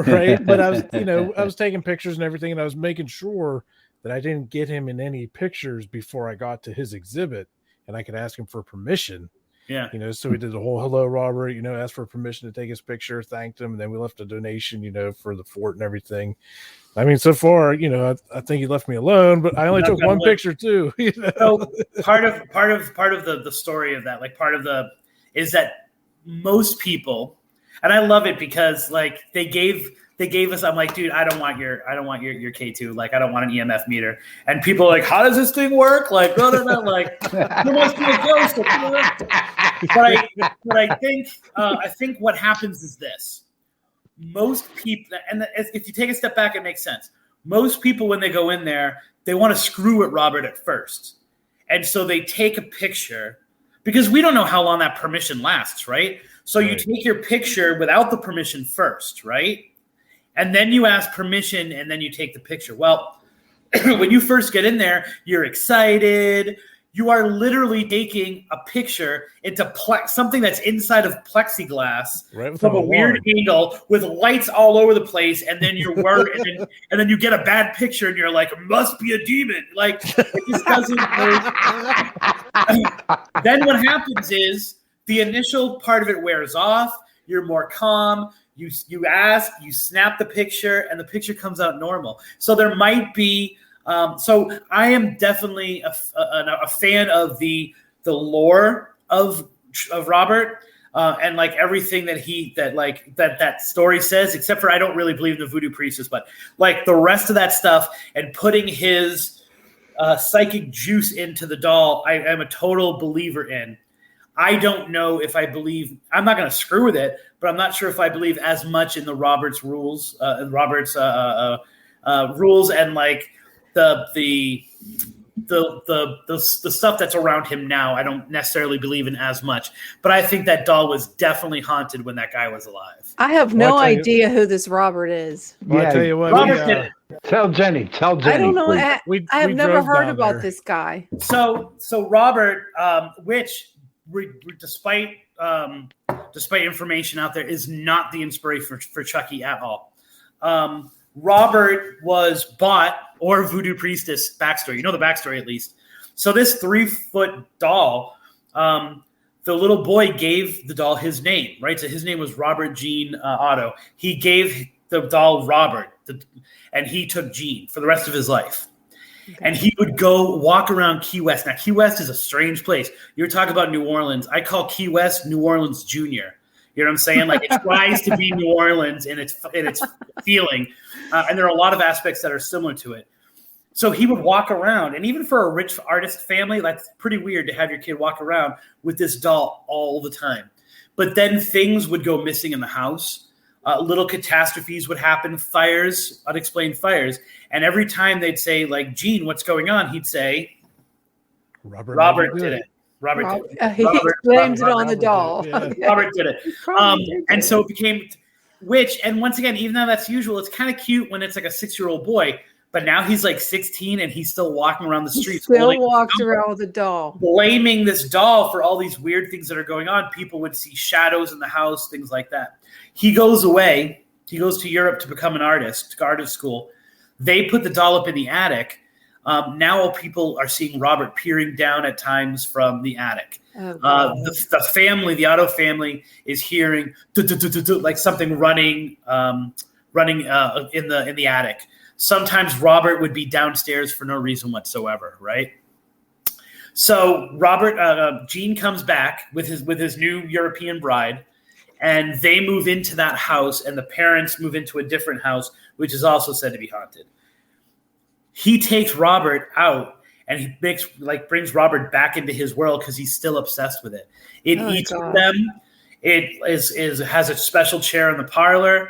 S4: Right. But I was, I was taking pictures and everything, and I was making sure that I didn't get him in any pictures before I got to his exhibit and I could ask him for permission.
S5: Yeah.
S4: So we did the whole hello, Robert, asked for permission to take his picture, thanked him, and then we left a donation, for the fort and everything. I mean, so far, I think he left me alone, but I only took one picture too.
S5: So part of the story of that, like is that most people, and I love it because like they gave us, I'm like, dude, I don't want your K2. Like, I don't want an EMF meter. And people are like, how does this thing work? Like, blah, blah, blah. Like, there must be a ghost. But I think what happens is this. Most people, and if you take a step back, it makes sense. Most people, when they go in there, they want to screw at Robert at first. And so they take a picture because we don't know how long that permission lasts, right? So you take your picture without the permission first, right? And then you ask permission, and then you take the picture. Well, when you first get in there, you're excited. You are literally taking a picture into something that's inside of plexiglass from a weird angle with lights all over the place, and then you're worried, and then you get a bad picture, and you're like, "Must be a demon." Like it just doesn't work. Then what happens is the initial part of it wears off. You're more calm. You ask, you snap the picture, and the picture comes out normal. So there might be. So I am definitely a fan of the lore of Robert. and like everything that story says, except for I don't really believe in the voodoo priestess, but like the rest of that stuff and putting his psychic juice into the doll, I am a total believer in. I don't know if I believe. I'm not going to screw with it, but I'm not sure if I believe as much in the Roberts rules and Roberts rules and like the stuff that's around him now. I don't necessarily believe in as much, but I think that doll was definitely haunted when that guy was alive.
S2: I have no idea who this Robert is.
S4: Well, I tell you what,
S5: Robert did it.
S3: Tell Jenny.
S2: I don't know.
S3: Please.
S2: I have
S4: we
S2: never
S4: drove
S2: heard
S4: down
S2: about
S4: there.
S2: this guy.
S5: So Robert, despite information out there, is not the inspiration for Chucky at all. Robert was bought, or voodoo priestess backstory. You know the backstory at least. So this 3-foot doll, the little boy gave the doll his name, right? So his name was Robert Jean Otto. He gave the doll Robert, and he took Jean for the rest of his life. Okay. And he would go walk around Key West. Now, Key West is a strange place. You were talking about New Orleans. I call Key West New Orleans Junior. You know what I'm saying? Like it tries to be New Orleans in its feeling. And there are a lot of aspects that are similar to it. So he would walk around, and even for a rich artist family, that's pretty weird to have your kid walk around with this doll all the time. But then things would go missing in the house. Little catastrophes would happen, fires, unexplained fires. And every time they'd say, like, Gene, what's going on? He'd say, Robert did it. Robert did it.
S2: He blamed it on the doll.
S5: Yeah. Okay. Robert did it. And so it became, and once again, even though that's usual, it's kind of cute when it's like a 6-year-old boy. But now he's like 16 and he's still walking around the streets.
S2: Still walks around with a doll.
S5: Blaming this doll for all these weird things that are going on. People would see shadows in the house, things like that. He goes away. He goes to Europe to become an artist, to artist school. They put the doll up in the attic. Now people are seeing Robert peering down at times from the attic. Oh, the family, the Otto family, is hearing like something running in the attic. Sometimes Robert would be downstairs for no reason whatsoever, right? So Gene comes back with his new European bride, and they move into that house, and the parents move into a different house, which is also said to be haunted. He takes Robert out, and he brings Robert back into his world because he's still obsessed with it. It eats them. It has a special chair in the parlor.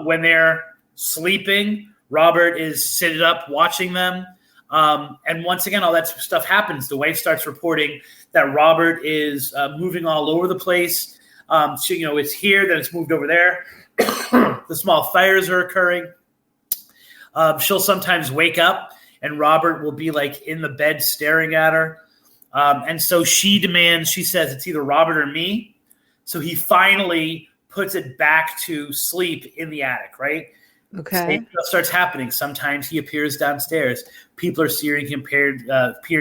S5: When they're sleeping, Robert is sitting up watching them. And once again, all that stuff happens. The wife starts reporting that Robert is moving all over the place. It's here, then it's moved over there. The small fires are occurring. She'll sometimes wake up and Robert will be like in the bed staring at her. And so she says it's either Robert or me. So he finally puts it back to sleep in the attic, right?
S2: Okay.
S5: Same stuff starts happening. Sometimes he appears downstairs. People are seeing him peering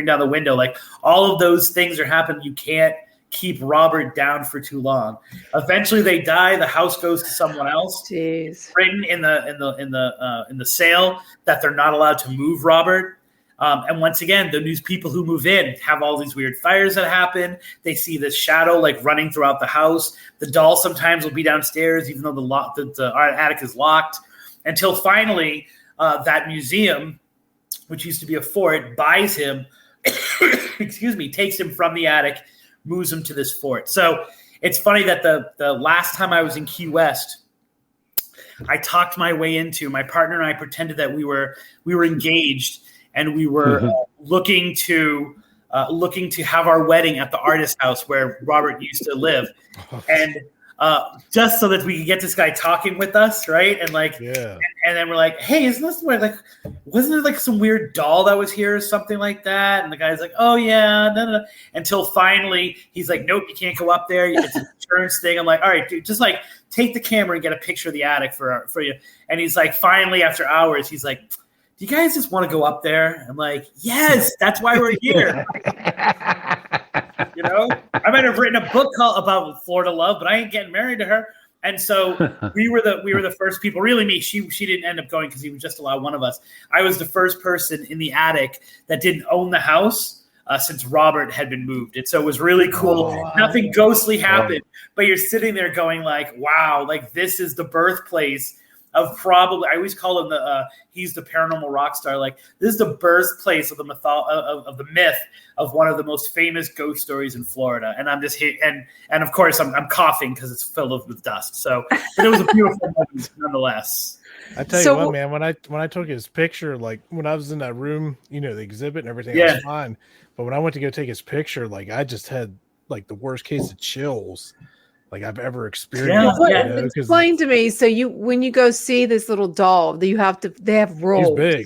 S5: down the window. Like all of those things are happening. You can't keep Robert down for too long. Eventually, they die. The house goes to someone else.
S2: Jeez.
S5: Written in the sale that they're not allowed to move Robert. And once again, the news people who move in have all these weird fires that happen. They see this shadow like running throughout the house. The doll sometimes will be downstairs, even though the attic is locked. Until finally, that museum, which used to be a fort, buys him, takes him from the attic, moves him to this fort. So it's funny that the last time I was in Key West, I talked my way into, my partner and I pretended that we were engaged and we were looking to have our wedding at the artist house where Robert used to live. And just so that we could get this guy talking with us, right? And and then we're like, hey, isn't this where wasn't there like some weird doll that was here or something like that? And the guy's like, oh yeah, no. Until finally he's like, nope, you can't go up there. It's an insurance thing. I'm like, all right, dude, just like take the camera and get a picture of the attic for you. And he's like, finally after hours, he's like, do you guys just want to go up there? I'm like, yes, that's why we're here. I might have written a book about Florida love, but I ain't getting married to her. And so we were the first people. Really, me. She didn't end up going because he would just allow one of us. I was the first person in the attic that didn't own the house since Robert had been moved. And so it was really cool.
S2: Wow.
S5: Nothing ghostly happened, but you're sitting there going like, wow, like this is the birthplace of probably, I always call him he's the paranormal rock star. Like this is the birthplace of the of the myth of one of the most famous ghost stories in Florida. And I'm just here, and of course I'm coughing because it's filled with dust. So, but it was a beautiful moment nonetheless.
S4: I tell you what, man, when I took his picture, like when I was in that room, the exhibit and everything was fine. But when I went to go take his picture, like I just had like the worst case of chills like I've ever experienced.
S2: Explain to me. So when you go see this little doll, they have roles.
S4: He's big.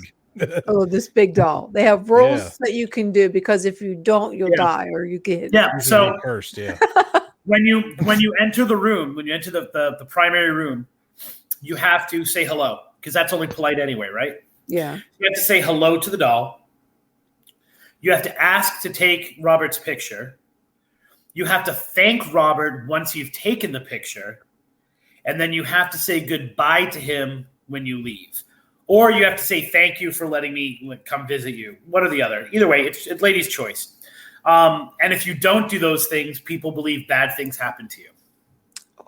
S2: Oh, this big doll. They have roles that you can do because if you don't, you'll die or you get
S5: So
S4: cursed. Yeah.
S5: when you enter the room, when you enter the primary room, you have to say hello because that's only polite anyway, right?
S2: Yeah.
S5: You have to say hello to the doll. You have to ask to take Robert's picture. You have to thank Robert once you've taken the picture. And then you have to say goodbye to him when you leave. Or you have to say thank you for letting me come visit you. One or the other. Either way, it's lady's choice. And if you don't do those things, people believe bad things happen to you.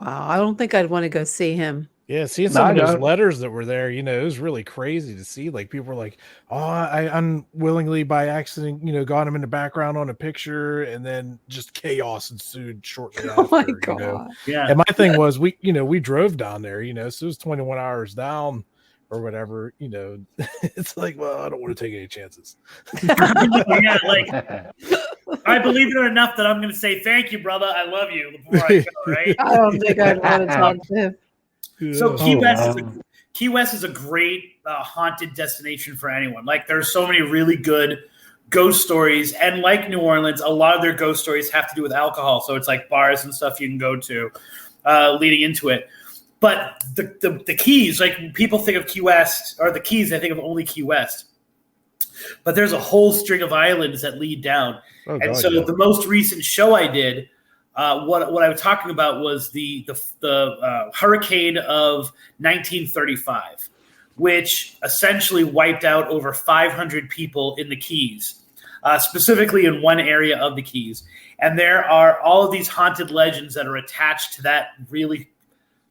S2: Wow. I don't think I'd want to go see him.
S4: Yeah, seeing some of those letters that were there, it was really crazy to see. Like people were like, "Oh, I unwillingly by accident, got him in the background on a picture," and then just chaos ensued shortly after.
S2: Oh my god!
S5: Yeah.
S4: And my thing was, we drove down there, so it was 21 hours down or whatever. It's like, well, I don't want to take any chances.
S5: Yeah, like I believe it enough that I'm going to say thank you, brother. I love you before I go. Right?
S2: I don't think I'd want to talk to him.
S5: So Key West is a great haunted destination for anyone. Like there's so many really good ghost stories, and like New Orleans, a lot of their ghost stories have to do with alcohol. So it's like bars and stuff you can go to leading into it. But the Keys, like people think of Key West or the Keys, I think of only Key West. But there's a whole string of islands that lead down. The most recent show I did. What I was talking about was the hurricane of 1935, which essentially wiped out over 500 people in the Keys, specifically in one area of the Keys. And there are all of these haunted legends that are attached to that really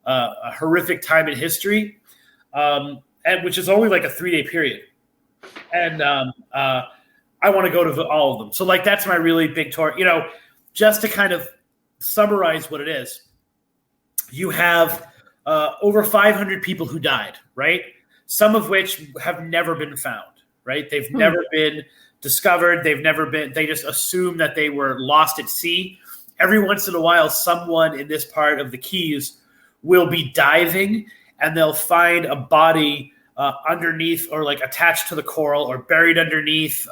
S5: horrific time in history, and which is only like a 3-day period. And I want to go to all of them. So like that's my really big tour. Just to kind of summarize what it is, you have over 500 people who died, right? Some of which have never been found, right? They've never been discovered. They just assume that they were lost at sea. Every once in a while, someone in this part of the Keys will be diving and they'll find a body underneath or like attached to the coral or buried underneath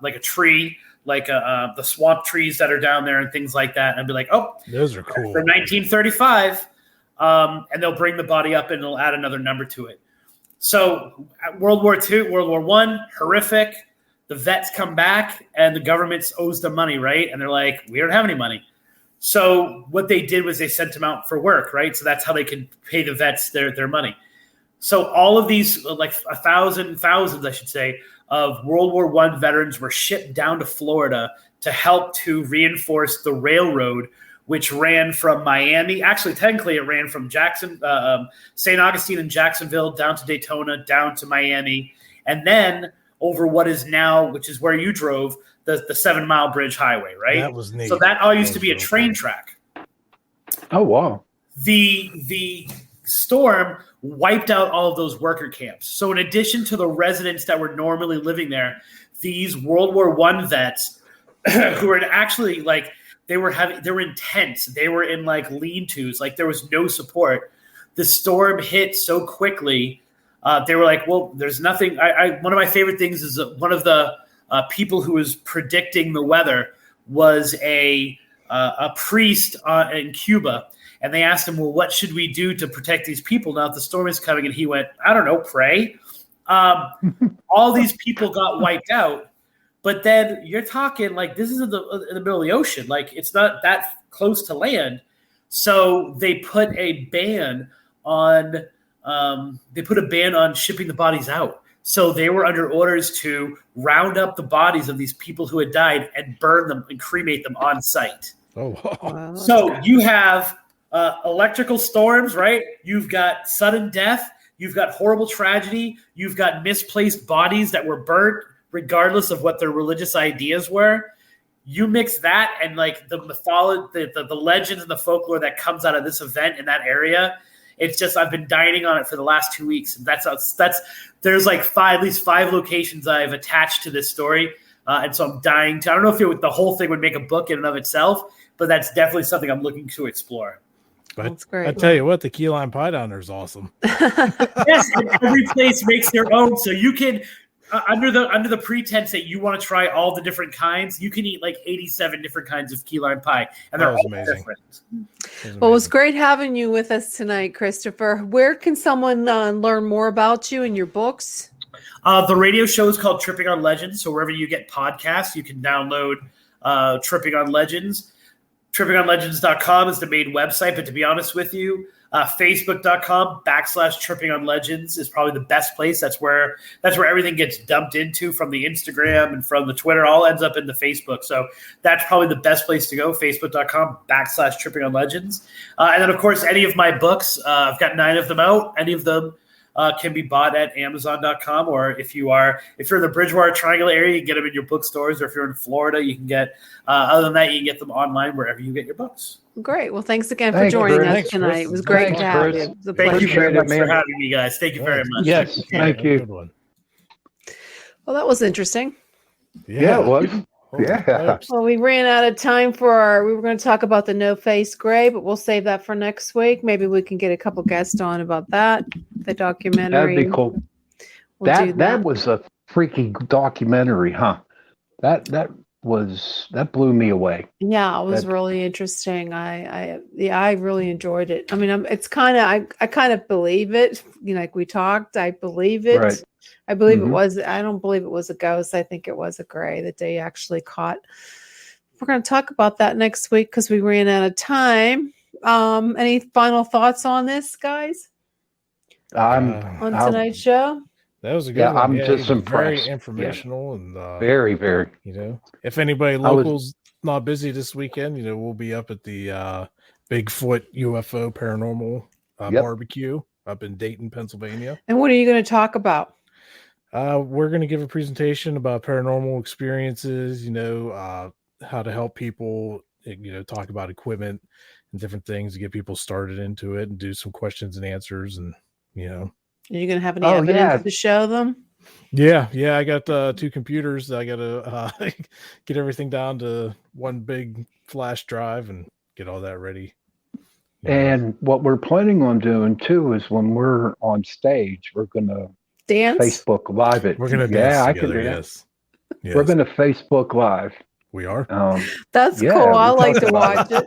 S5: like a tree, like the swamp trees that are down there and things like that. And I'd be like, oh,
S4: those are cool.
S5: From 1935. And they'll bring the body up and they'll add another number to it. So World War II, World War I, horrific. The vets come back and the government owes them money, right? And they're like, we don't have any money. So what they did was they sent them out for work, right? So that's how they could pay the vets their money. So all of these, like thousands, I should say, of World War I veterans were shipped down to Florida to help to reinforce the railroad, which ran from Miami. Actually, technically, it ran from St. Augustine and Jacksonville down to Daytona, down to Miami, and then over what is now, which is where you drove, the 7 Mile Bridge Highway, right? That was neat. So that all used to be a train track.
S3: Oh, wow.
S5: The storm wiped out all of those worker camps. So in addition to the residents that were normally living there, these World War I vets who were actually like, they were in tents. They were in like lean-tos. Like there was no support. The storm hit so quickly. They were like, well, there's nothing. One of my favorite things is one of the people who was predicting the weather was a priest in Cuba. And they asked him, well, what should we do to protect these people now that the storm is coming? And he went, I don't know, pray. All these people got wiped out. But then you're talking like this is in the middle of the ocean. Like it's not that close to land. So they put a ban on shipping the bodies out. So they were under orders to round up the bodies of these people who had died and burn them and cremate them on site.
S4: Oh,
S2: Wow,
S5: So you have electrical storms, right? You've got sudden death. You've got horrible tragedy. You've got misplaced bodies that were burnt, regardless of what their religious ideas were. You mix that and like the mythology, the legends and the folklore that comes out of this event in that area. It's just I've been dining on it for the last 2 weeks, and that's there's like at least five locations I've attached to this story, and so I'm dying to. I don't know if the whole thing would make a book in and of itself, but that's definitely something I'm looking to explore.
S2: That's great.
S4: I tell you what, the key lime pie down there is awesome.
S5: Yes, and every place makes their own, so you can under the pretense that you want to try all the different kinds, you can eat like 87 different kinds of key lime pie, and they're all
S4: amazing.
S5: different.
S2: Well, it was great having you with us tonight, Christopher. Where can someone learn more about you and your books?
S5: The radio show is called Tripping on Legends, so wherever you get podcasts, you can download Tripping on Legends. TrippingOnLegends.com is the main website, but to be honest with you, Facebook.com/Tripping on Legends is probably the best place. That's where everything gets dumped into from the Instagram and from the Twitter. All ends up in the Facebook. So that's probably the best place to go. Facebook.com/Tripping on Legends. And then, of course, any of my books, I've got 9 of them out. Any of them can be bought at Amazon.com, or if you're in the Bridgewater Triangle area, you can get them in your bookstores, or if you're in Florida, you can get, other than that, you can get them online wherever you get your books.
S2: Great. Well, thanks again for joining us tonight. It was great to have you. It was a
S5: Thank you
S2: pleasure.
S5: very much for having me, guys. Thank you very much.
S3: Yes, thank you.
S2: Well, that was interesting.
S3: Yeah, it was. Yeah.
S2: Well, we ran out of time we were going to talk about the No Face Gray, but we'll save that for next week. Maybe we can get a couple guests on about that, the documentary.
S3: That'd be cool.
S2: We'll
S3: That was a freaky documentary, huh? That blew me away.
S2: Yeah, it was really interesting. I really enjoyed it. I mean, it's kind of I kind of believe it. You know, like we talked, I believe it.
S3: Right.
S2: I believe it was. I don't believe it was a ghost. I think it was a gray that they actually caught. We're going to talk about that next week because we ran out of time. Any final thoughts on this, guys? On tonight's show?
S4: That was a good one.
S3: I'm just impressed.
S4: Very informational and
S3: very, very.
S4: You know, if anybody local's not busy this weekend, you know, we'll be up at the Bigfoot UFO Paranormal barbecue up in Dayton, Pennsylvania.
S2: And what are you going to talk about?
S4: We're going to give a presentation about paranormal experiences, you know, how to help people, you know, talk about equipment and different things to get people started into it and do some questions and answers. And, you know, are you
S2: going to have any evidence to show them?
S4: Yeah. I got 2 computers. I got to get everything down to one big flash drive and get all that ready.
S3: And what we're planning on doing too is when we're on stage, we're going to
S2: dance,
S3: Facebook Live it.
S4: We're going to dance together,
S3: I can do
S4: yes.
S3: We're going to Facebook Live.
S4: We are.
S2: That's cool. I like to watch it.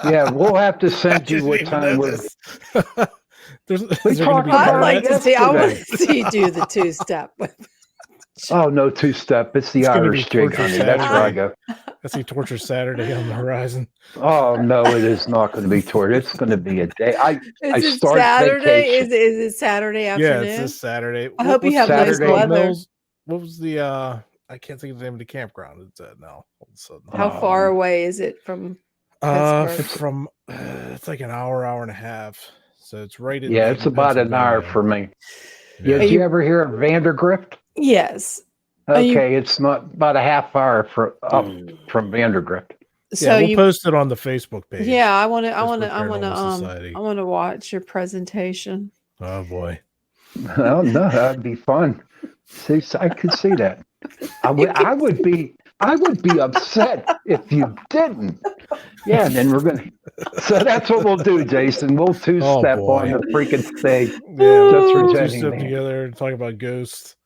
S3: Yeah, we'll have to send you what time we're.
S2: I like to see. I want to see you do the 2-step.
S3: Oh no, 2-step! It's the Irish jig, honey. That's where I go.
S4: I see Torture Saturday on the horizon.
S3: Oh no, it is not going to be torture. It's going to be a day. I start
S2: Saturday.
S3: Vacation.
S2: Is it Saturday afternoon?
S4: Yeah, it's this Saturday.
S2: I hope you have nice weather.
S4: What was the? I can't think of the name of the campground it's at now. All of a sudden.
S2: How far away is it from Pittsburgh?
S4: It's like an hour and a half. So it's right in.
S3: Yeah, it's about an hour for me. Yeah. Did you ever hear of Vandergrift?
S2: Yes.
S3: Okay, it's not about a half hour from Vandergrift.
S2: So
S4: we'll post it on the Facebook page.
S2: Yeah, I want to watch your presentation.
S4: Oh boy.
S3: Oh no, that'd be fun. See, I could see that. I would be upset if you didn't. Yeah, and then we're gonna. So that's what we'll do, Jason. We'll 2-step on the freaking stage.
S4: Yeah,
S3: just for
S4: 2-step together and talk about ghosts.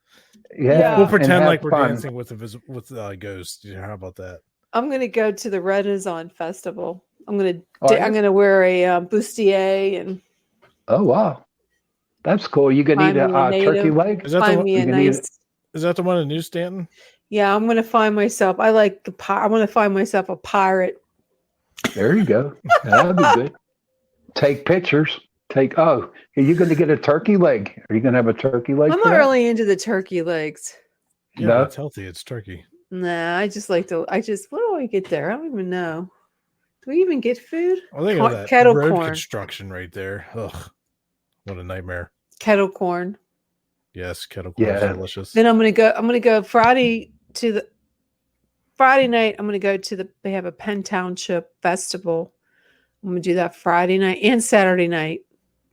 S3: Yeah,
S4: we'll pretend like we're dancing with ghosts. Yeah, how about that?
S2: I'm gonna go to the Renaissance Festival. I'm gonna wear a bustier and.
S3: Oh wow, that's cool. You can eat a turkey leg.
S4: Is that the one in New Stanton?
S2: Yeah, I'm gonna find myself. I want to find myself a pirate.
S3: There you go. That'd be good. Take pictures. Are you going to get a turkey leg? Are you going to have a turkey leg?
S2: I'm
S3: for
S2: not
S3: that?
S2: really into the turkey legs.
S4: Yeah,
S3: No?
S4: it's healthy. It's turkey.
S2: Nah, what do I get there? I don't even know. Do we even get food?
S4: Well, they got that
S2: Kettle
S4: road
S2: corn.
S4: construction right there. Ugh, what a nightmare.
S2: Kettle corn.
S4: Yes, kettle corn is delicious.
S2: Then I'm gonna go Friday night. I'm gonna go to they have a Penn Township festival. I'm gonna do that Friday night and Saturday night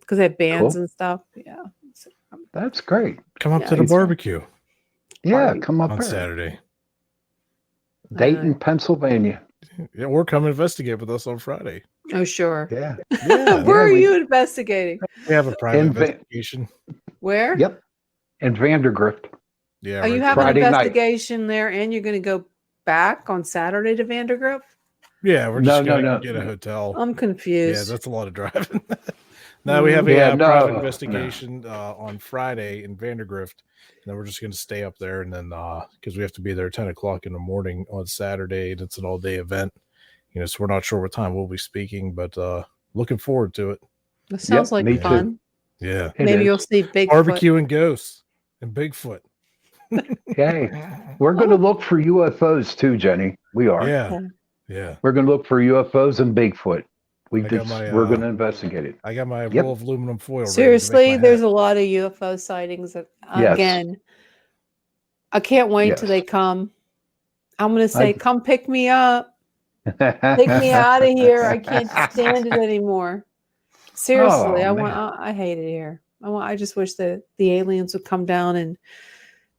S2: because they have bands and stuff. Yeah.
S3: That's great.
S4: Come up to the barbecue.
S3: Yeah, come up
S4: on
S3: there.
S4: Saturday.
S3: Dayton, Pennsylvania.
S4: Yeah, or come investigate with us on Friday.
S2: Oh, sure.
S3: Yeah.
S2: Where are you investigating?
S4: We have a private investigation.
S2: Where?
S3: Yep. In Vandergrift.
S4: Yeah.
S2: Are you having an investigation there and you're going to go back on Saturday to Vandergrift?
S4: Yeah, we're just going to get a hotel.
S2: I'm confused.
S4: Yeah, that's a lot of driving. No, we have a private investigation on Friday in Vandergrift. And then we're just going to stay up there. And then because we have to be there at 10 o'clock in the morning on Saturday. And it's an all-day event. You know, so we're not sure what time we'll be speaking, but looking forward to it.
S2: That sounds like fun.
S4: Too. Yeah.
S2: Maybe you'll see Bigfoot.
S4: Barbecue and ghosts and Bigfoot.
S3: Okay. We're going to look for UFOs too, Jenny. We are.
S4: Yeah. Yeah.
S3: We're going to look for UFOs and Bigfoot. We're going to investigate it.
S4: I got my roll of aluminum foil.
S2: Seriously, there's a lot of UFO sightings. Again, I can't wait till they come. I'm going to say, come pick me up. Take me out of here. I can't stand it anymore. Seriously, I hate it here. I just wish that the aliens would come down and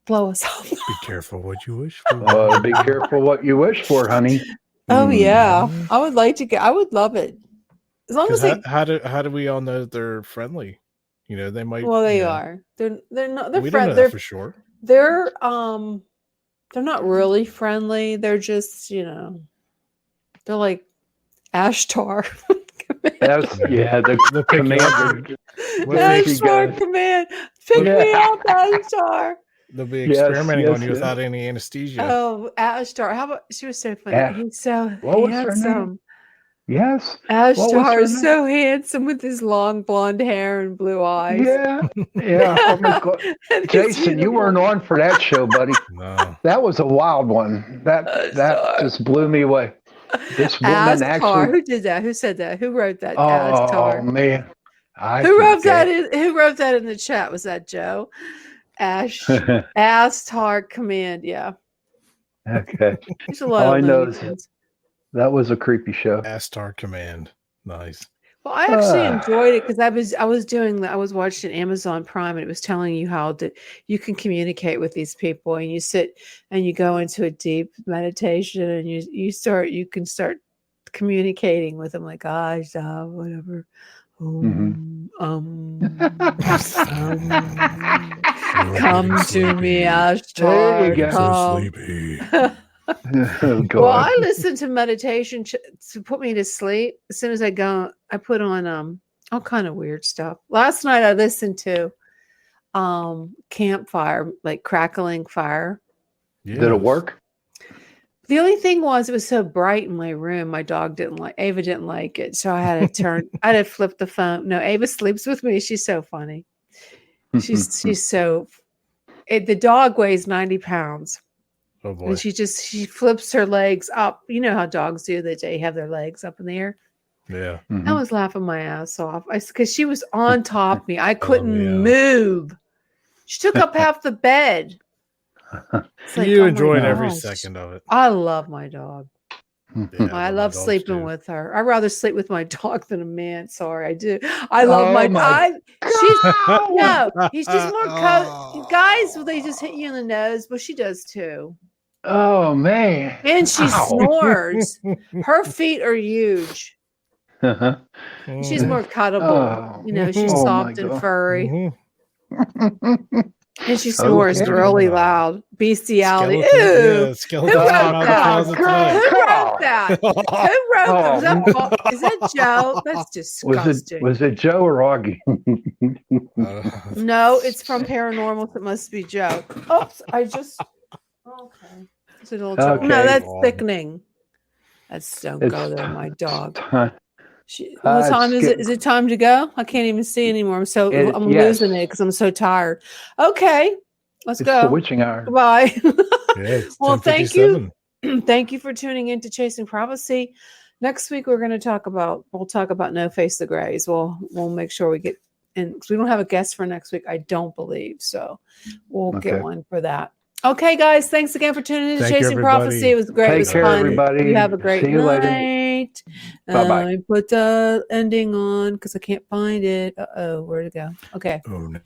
S2: blow us up.
S4: Be careful what you wish for.
S3: Be careful what you wish for, honey.
S2: Oh yeah, I would like to get. I would love it. As long as
S4: how do we all know that they're friendly? You know, they might.
S2: Well, they are. They're not. They're
S4: we
S2: friendly.
S4: Don't know that for sure.
S2: They're not really friendly. They're just they're like Ashtar.
S3: The commander.
S2: Ashtar command. Pick me up, Ashtar.
S4: They'll be experimenting on you without any anesthesia.
S2: Oh, Ashtar. How about she was so funny. He's so handsome.
S3: Yes.
S2: Ashtar is so handsome with his long blonde hair and blue eyes.
S3: Yeah. Oh my God. Jason, you weren't on for that show, buddy.
S4: No.
S3: That was a wild one. That just blew me away. This woman actually.
S2: Who did that? Who said that? Who wrote that?
S3: Oh man.
S2: Who wrote that in the chat? Was that Joe? Ashtar Command, yeah.
S3: Okay.
S2: There's a lot
S3: All
S2: of
S3: I know is that was a creepy show.
S4: Ashtar Command. Nice.
S2: Well, I actually enjoyed it because I was watching Amazon Prime and it was telling you how you can communicate with these people and you sit and you go into a deep meditation and you can start communicating with them like whatever. Come to me, Ashtar.
S4: Sleepy.
S2: Well, I listen to meditation to put me to sleep. As soon as I go, I put on all kind of weird stuff. Last night I listened to campfire, like crackling fire.
S3: Did it work?
S2: The only thing was it was so bright in my room. My dog Ava didn't like it. So I had to flip the phone. No, Ava sleeps with me. She's so funny. The dog weighs 90 pounds.
S4: Oh boy.
S2: And she flips her legs up. You know how dogs do, they have their legs up in the air.
S4: Yeah.
S2: I was laughing my ass off because she was on top of me. I couldn't move. She took up half the bed.
S4: You enjoyed every second of it.
S2: I love my dog.
S3: Yeah,
S2: I love sleeping with her. I'd rather sleep with my dog than a man. Sorry, I do. I love my dog. He's just more guys. They just hit you in the nose, but she does too.
S3: Oh man!
S2: And she snores. Her feet are huge. She's more cuddable. She's soft and furry. And she snores really loud. Bestiality. Ew. Who wrote that? Who wrote that? Is that Joe? That's disgusting.
S3: Was it Joe or Augie?
S2: No, it's from Paranormal. So it must be Joe. Oops, okay. It's a little Joe. No, that's sickening. Don't go there, my dog. What time
S3: it's
S2: is it? Is it time to go? I can't even see anymore. I'm
S3: yes.
S2: losing it because I'm so tired. Okay, let's
S3: It's
S2: go.
S3: the witching hour.
S2: Goodbye.
S4: Yeah, it's
S2: Well, thank you.
S4: 10:57.
S2: Thank you for tuning in to Chasing Prophecy. Next week we'll talk about No Face the Grays. We'll make sure we get in because we don't have a guest for next week, I don't believe. So we'll get one for that. Okay, guys, thanks again for tuning in to
S4: Thank you,
S2: Chasing
S4: everybody.
S2: Prophecy. It was great. It was
S3: Take care,
S2: fun.
S3: everybody.
S2: You have a great
S3: See you later.
S2: night.
S3: Bye-bye.
S2: I put the ending on because I can't find it. Where'd it go? Okay.
S4: Oh, no.